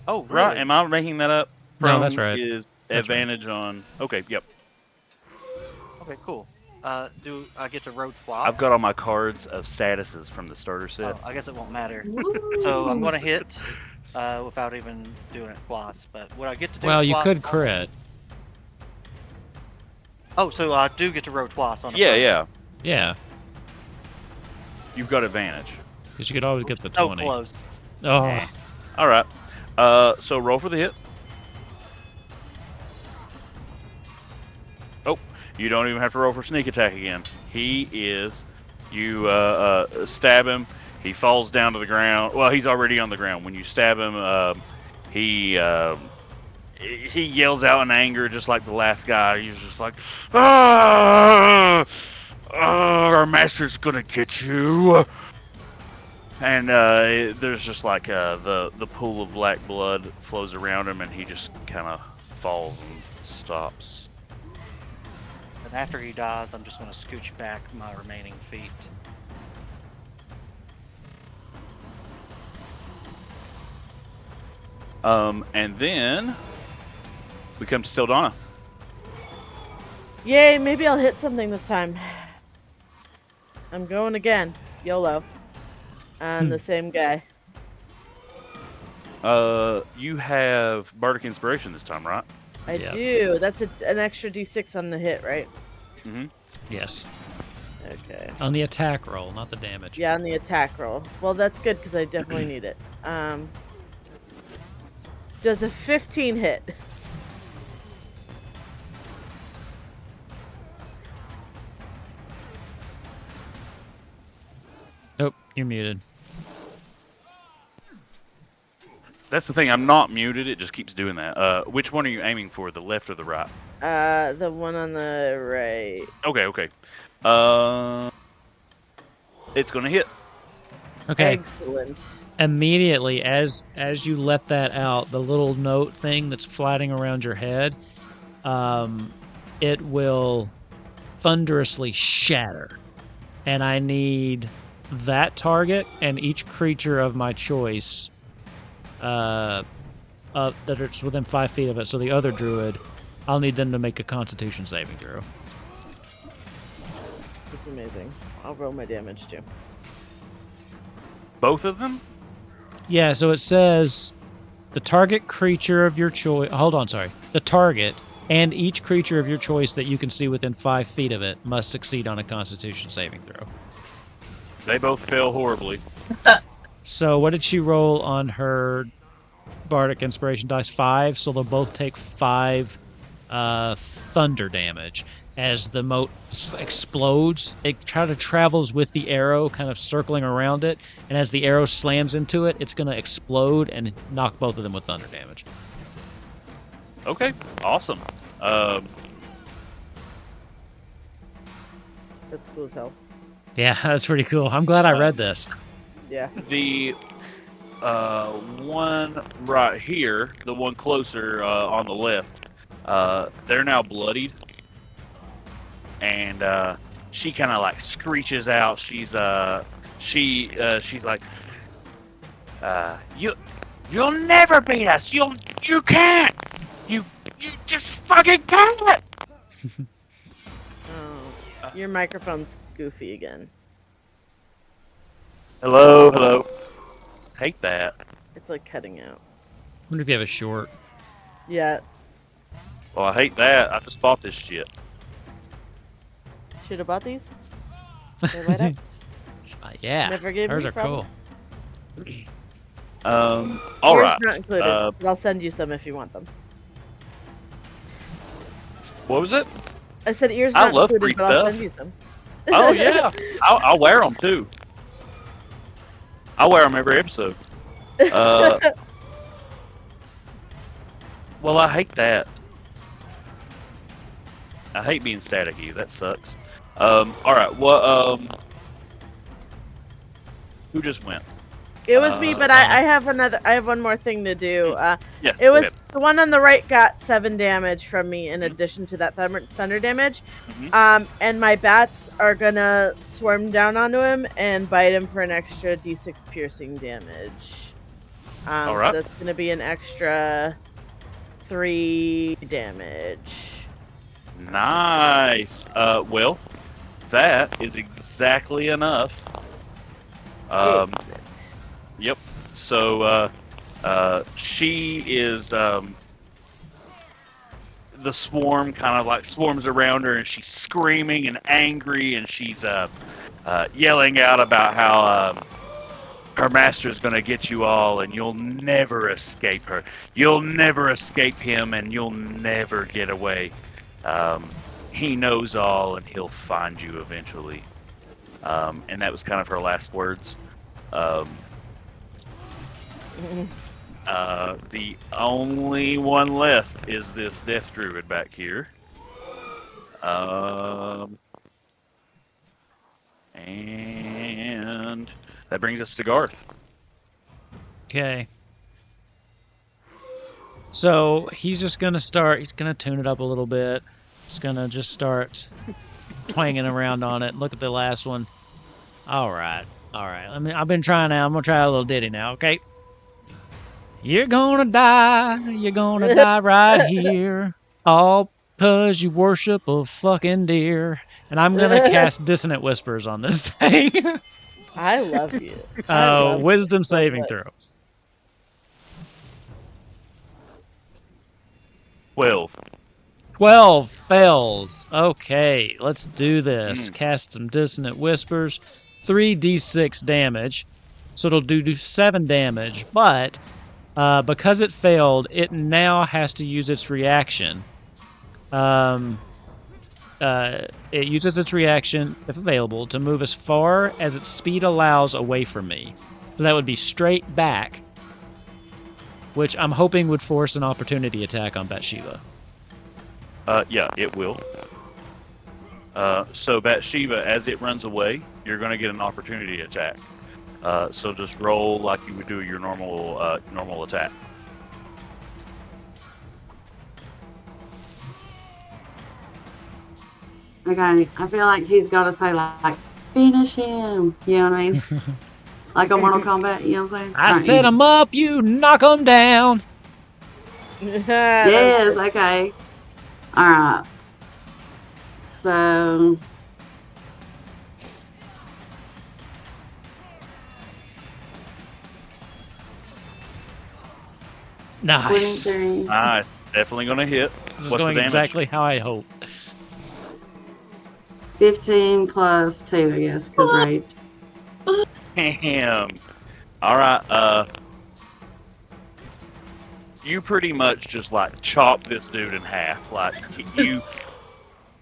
Oh, Right? really? Am I making that up? No, that's Prone right. Is That's right. advantage on? Okay, yep. Okay, cool. Do I get to road floss? I've got all my cards of statuses from the starter set. Oh, I guess it won't matter. So I'm going to hit without even doing it twice. But would I get to do Well, it you twice could without- crit. Oh, so I do get to roll twice on a Yeah, prone. yeah. Yeah, You've got advantage. because you could always get the So 20. close. Oh, Eh. All right. So roll for the hit. Oh, you don't even have to roll for sneak attack again. He is. You stab him. He falls down to the ground. Well, he's already on the ground. When you stab him, he yells out in anger, just like the last guy. He's just like, "Ah! Our master's gonna get you!" And there's just like the pool of black blood flows around him, and he just kind of falls and stops. And after he dies, I'm just going to scooch back my remaining feet. And then we come to Sildana. Yay, maybe I'll hit something this time. I'm going again. YOLO. On the same guy. You have Bardic Inspiration this time, right? I Yeah. do. That's an extra d6 on the hit, right? Mm-hmm. yes. Okay. On the attack roll, not the damage. Yeah, on the attack roll. Well, that's good because I definitely need it. Does a 15 hit? Nope, you're muted. That's the thing. I'm not muted. It just keeps doing that. Which one are you aiming for? The left or the right? The one on the right. Okay. Okay. It's gonna hit. Okay. Excellent. Immediately, as you let that out, the little note thing that's flying around your head, it will thunderously shatter, and I need that target and each creature of my choice that it's within 5 feet of it. So the other druid, I'll need them to make a Constitution saving throw. That's amazing. I'll roll my damage too. Both of them? Yeah, so it says the target creature of your choice. Hold on, sorry. The target and each creature of your choice that you can see within 5 feet of it must succeed on a Constitution saving throw. They both fail horribly. So what did she roll on her Bardic Inspiration dice? 5, so they'll both take 5 thunder damage. As the moat explodes, it kind of travels with the arrow, kind of circling around it, and as the arrow slams into it, it's going to explode and knock both of them with thunder damage. Okay. Awesome. That's cool as hell. Yeah, that's pretty cool. I'm glad I read this. Yeah. The one right here, the one closer on the left, they're now bloodied. And she kind of like screeches out. She's like, you'll never beat us. You can't. You just fucking can't. Oh, your microphone's goofy again. Hello. Hate that. It's like cutting out. I wonder if you have a short. Yeah. Well, I hate that. I just bought this shit. Should have bought these. They light up. Yeah, Never gave hers me are a problem. cool. All Yours right. not included, but I'll send you some if you want them. What was it? I said ears I not love free included, but I'll stuff. send you some. Oh yeah, I'll wear them too. I wear them every episode. Well, I hate that. I hate being staticky. That sucks. All right. Well, who just went? It was me, but Donna. I have another. I have one more thing to do. Yes. It was The one on the right got 7 damage from me in addition to that thunder damage. And my bats are gonna swarm down onto him and bite him for an extra d6 piercing damage. All right. So that's gonna be an extra 3 damage. Nice. Well, that is exactly enough. Yep. So, she is, the swarm kind of like swarms around her, and she's screaming and angry, and she's, yelling out about how, her master's gonna get you all, and you'll never escape her. You'll never escape him, and you'll never get away. He knows all, and he'll find you eventually. And that was kind of her last words. The only one left is this death druid back here. And that brings us to Garth. Okay. So he's just gonna start. He's gonna tune it up a little bit. He's gonna just start twanging around on it. Look at the last one. All right. I've been trying now. I'm gonna try a little ditty now. Okay. You're gonna die. You're gonna die right here. All 'cause you worship a fucking deer. And I'm gonna cast Dissonant Whispers on this thing. I love you. Wisdom saving throw. 12 fails. Okay, let's do this. Cast some Dissonant Whispers. 3d6 damage. So it'll do 7 damage. But because it failed, it now has to use its reaction. It uses its reaction, if available, to move as far as its speed allows away from me. So that would be straight back, which I'm hoping would force an opportunity attack on Bathsheba. Yeah, it will. So Bathsheba, as it runs away, you're going to get an opportunity attack. So just roll like you would do your normal attack. Okay, I feel like he's got to say like finish him. You know what I mean? Like a Mortal Kombat. You know what I'm saying? I set him up, you knock him down. Yes. Okay. All right. So. Nice. 23. Nice. Definitely going to hit. This is What's going the damage? exactly how I hoped. 15 plus 2, I guess, because rage. Damn. All right. You pretty much just like chop this dude in half. Like you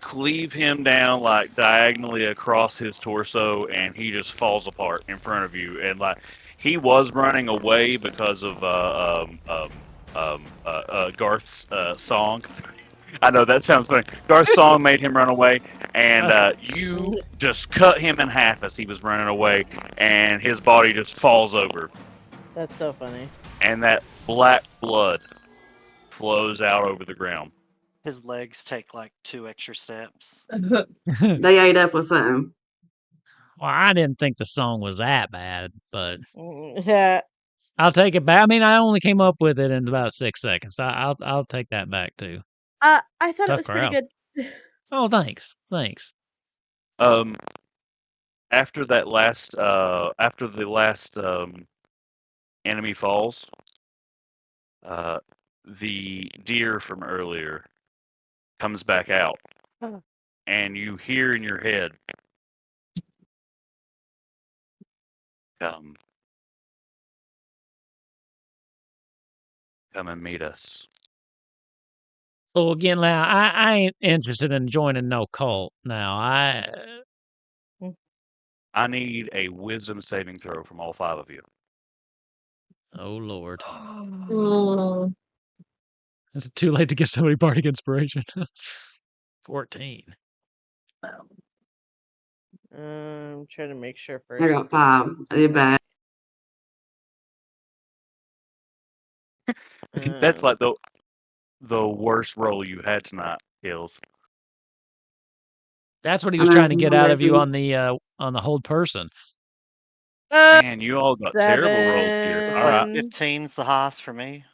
cleave him down like diagonally across his torso, and he just falls apart in front of you. And like he was running away because of Garth's song. I know that sounds funny. Garth's song made him run away, and you just cut him in half as he was running away, and his body just falls over. That's so funny. And that black blood flows out over the ground. His legs take like 2 extra steps. They ate up with something. Well, I didn't think the song was that bad, but Yeah. I'll take it back. I mean, I only came up with it in about 6 seconds. I'll take that back too. I thought Tough it was pretty crowd. good. Oh, thanks. After that last, after the last enemy falls, the deer from earlier comes back out, and you hear in your head, "Come and meet us." Well, again, now I ain't interested in joining no cult. Now I need a wisdom saving throw from all 5 of you. Oh Lord, Mm. is it too late to give somebody bardic inspiration? 14. I'm trying to make sure I first. got 5. I did bad. That's like the worst roll you had tonight, Hills. That's what he I was know, trying to get I'm out of you messy. on the hold person. Man, you all got terrible rolls here. All right. 15's the highest for me.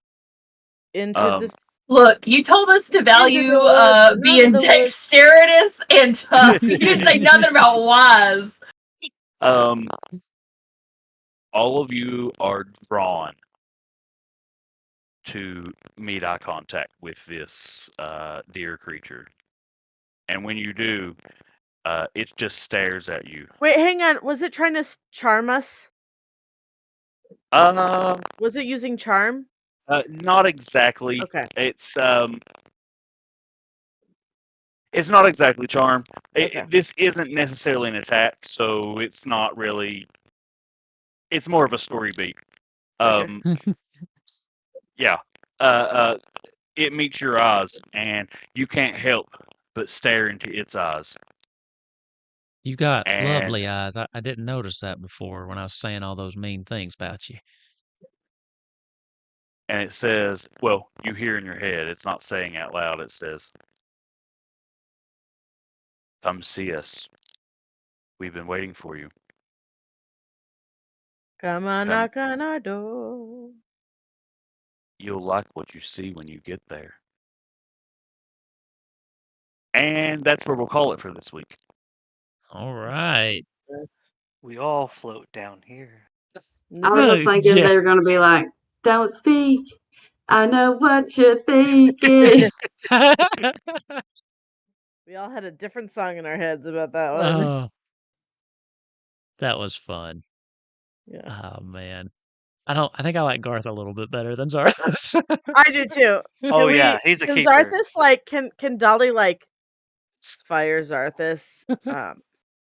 Into the Look, you told us to value the woods, and being under the woods. dexterous and tough. You didn't say nothing about wise. All of you are drawn to meet eye contact with this deer creature, and when you do, it just stares at you. Wait, hang on. Was it trying to charm us? Was it using charm? Not exactly. Okay. It's not exactly charm. Okay. This isn't necessarily an attack, so it's not really. It's more of a story beat. Okay. Yeah. It meets your eyes, and you can't help but stare into its eyes. You got And- lovely eyes. I didn't notice that before when I was saying all those mean things about you. And it says, well, you hear in your head, it's not saying out loud, it says, "Come see us. We've been waiting for you. Come on, Come. knock on our door." You'll like what you see when you get there." And that's where we'll call it for this week. All right. We all float down here. I was just thinking they were going to be like, "Don't speak. I know what you're thinking." We all had a different song in our heads about that one. Oh, that was fun. Yeah. Oh man, I think I like Garth a little bit better than Zarthus. I do too. Oh yeah, he's a Can keeper. Zarthus can Dolly fire Zarthus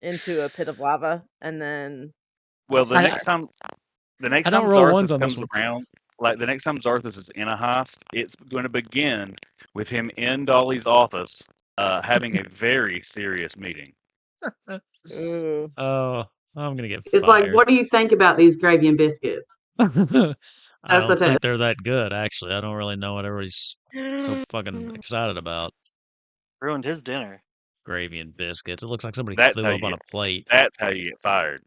into a pit of lava and then Well, the I- next time I don't roll ones Zarthus on this comes one. around, like the next time Zarthus is in a heist, it's going to begin with him in Dolly's office, having a very serious meeting. Ooh. Oh, I'm gonna get It's fired. like, what do you think about these gravy and biscuits? I That's the don't think test. they're that good, actually. I don't really know what everybody's so fucking excited about. Ruined his dinner. Gravy and biscuits. It looks like somebody That's flew how up you on a get- plate. That's how you get fired.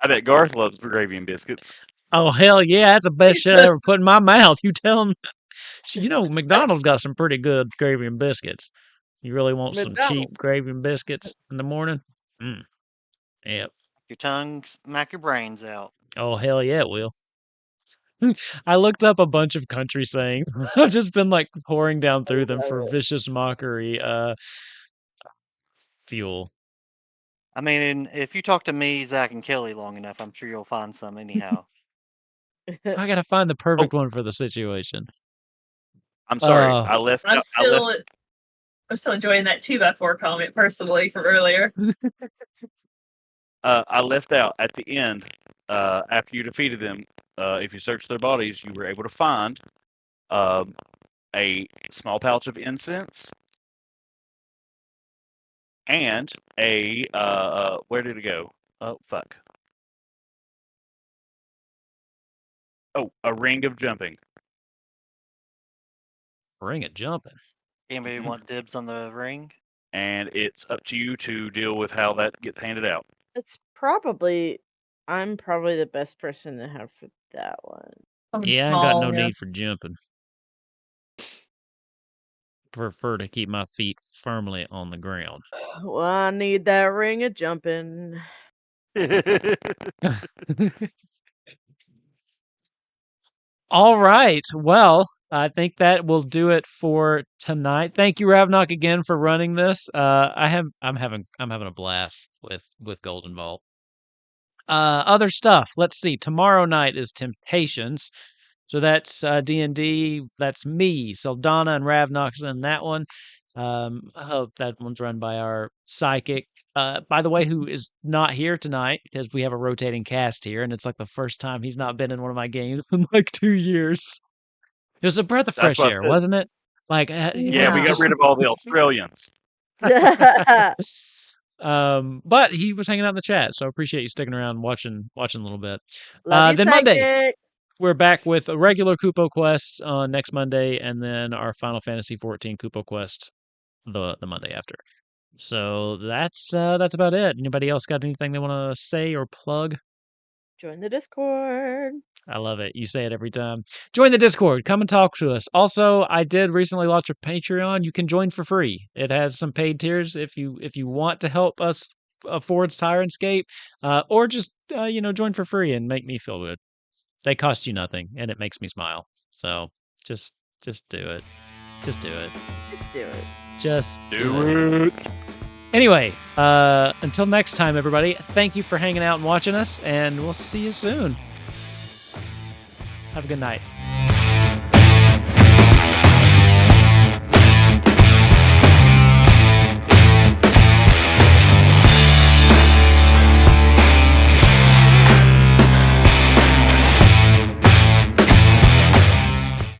I bet Garth loves gravy and biscuits. Oh hell yeah, that's the best shit I ever put in my mouth. You tell him. McDonald's got some pretty good gravy and biscuits. You really want some cheap McDonald's. gravy and biscuits in the morning? Yep. Your tongue, smack your brains out. Oh hell yeah, it will. I looked up a bunch of country sayings. I've just been pouring down through them for vicious mockery fuel. I mean, if you talk to me, Zach, and Kelly long enough, I'm sure you'll find some anyhow. I gotta find the perfect one for the situation. I'm sorry, Uh, I left. I'm I left. still enjoying that 2x4 comment personally from earlier. I left out at the end after you defeated them. If you search their bodies, you were able to find a small pouch of incense and a where did it go? Oh fuck! Oh, a ring of jumping. Ring it jumping. Anybody Mhm. want dibs on the ring? And it's up to you to deal with how that gets handed out. I'm probably the best person to have for that one. Yeah, I ain't got no need for jumping. Prefer to keep my feet firmly on the ground. Well, I need that ring of jumping. All right. Well, I think that will do it for tonight. Thank you, Ravnock, again for running this. I'm having a blast with Golden Vault. Other stuff. Let's see. Tomorrow night is Temptations. So that's D&D. That's me, Saldana, and Ravnock's in that one. I hope that one's run by our psychic. By the way, who is not here tonight because we have a rotating cast here, and it's the first time he's not been in one of my games in 2 years. It was a breath of fresh air, wasn't it? Yeah, we got rid of all the Australians. But he was hanging out in the chat, so I appreciate you sticking around watching a little bit. Love you, Then Monday. psychic. we're back with a regular Kupo quest on next Monday, and then our Final Fantasy 14 Kupo quest the Monday after. So that's about it. Anybody else got anything they want to say or plug? Join the Discord. I love it. You say it every time. Join the Discord. Come and talk to us. Also, I did recently launch a Patreon. You can join for free. It has some paid tiers if you want to help us afford Sirenscape, or just join for free and make me feel good. They cost you nothing, and it makes me smile. So just do it. Just do it. Just do it. Just Do it. Anyway, until next time, everybody, thank you for hanging out and watching us, and we'll see you soon. Have a good night.